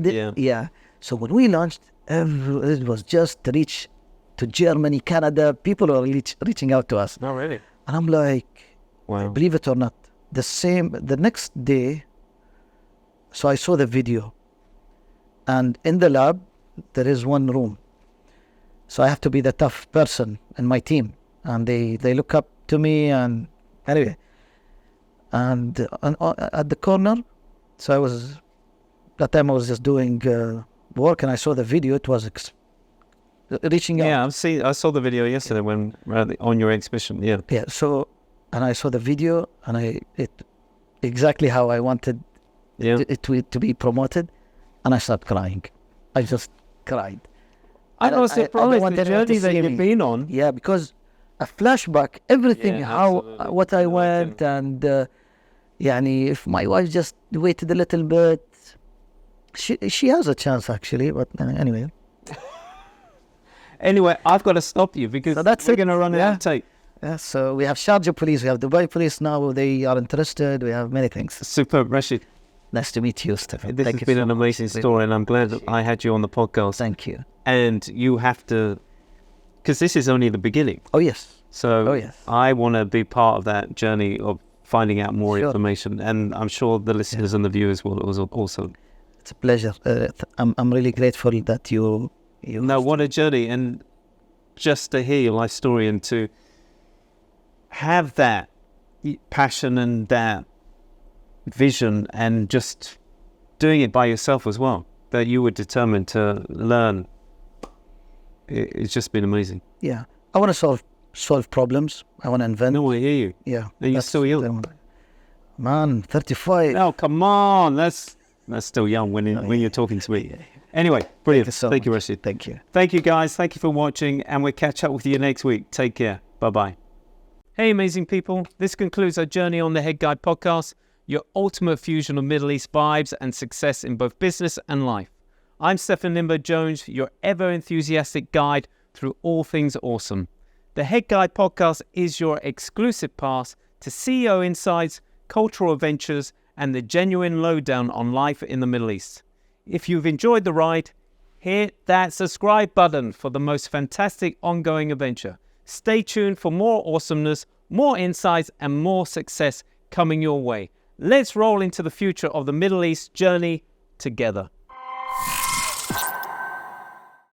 So when we launched, it was just reach to Germany, Canada. People were reaching out to us. Oh, really? And I'm like, wow. Believe it or not, the next day, so I saw the video. And in the lab, there is one room. So I have to be the tough person in my team. And they look up to me, and anyway. And at the corner, so that time I was just doing work, and I saw the video. It was reaching out. Yeah, I saw the video yesterday when on your exhibition. Yeah. Yeah. So, and I saw the video, and it exactly how I wanted it to be promoted, and I started crying. I just cried. I was surprised the journey that you've been on. Yeah, because a flashback, everything, what I went, and if my wife just waited a little bit. She has a chance actually, but anyway. Anyway, I've got to stop you because we're going to run out of tape. Yeah, so we have Sharjah police, we have Dubai police now. They are interested. We have many things. Superb, Rashid. Nice to meet you, Stefan. This has been an amazing story, and I'm glad that I had you on the podcast. Thank you. And you have to, because this is only the beginning. Oh yes. So I want to be part of that journey of finding out more information, and I'm sure the listeners and the viewers will also. It's a pleasure. I'm really grateful that you. No, what a journey, and just to hear your life story and to have that passion and that vision and just doing it by yourself as well, that you were determined to learn. It's just been amazing. Yeah, I want to solve problems. I want to invent. No, I hear you. Yeah, and you're still young. Man, 35. Oh, come on, that's still young when you're talking to me. Anyway, brilliant. Thank you, Rashid. Thank you. Thank you, guys. Thank you for watching, and we'll catch up with you next week. Take care. Bye-bye. Hey, amazing people. This concludes our journey on the Head Guide podcast, your ultimate fusion of Middle East vibes and success in both business and life. I'm Stefan Lindberg-Jones, your ever-enthusiastic guide through all things awesome. The Head Guide podcast is your exclusive pass to CEO insights, cultural adventures, and the genuine lowdown on life in the Middle East. If you've enjoyed the ride, hit that subscribe button for the most fantastic ongoing adventure. Stay tuned for more awesomeness, more insights, and more success coming your way. Let's roll into the future of the Middle East journey together.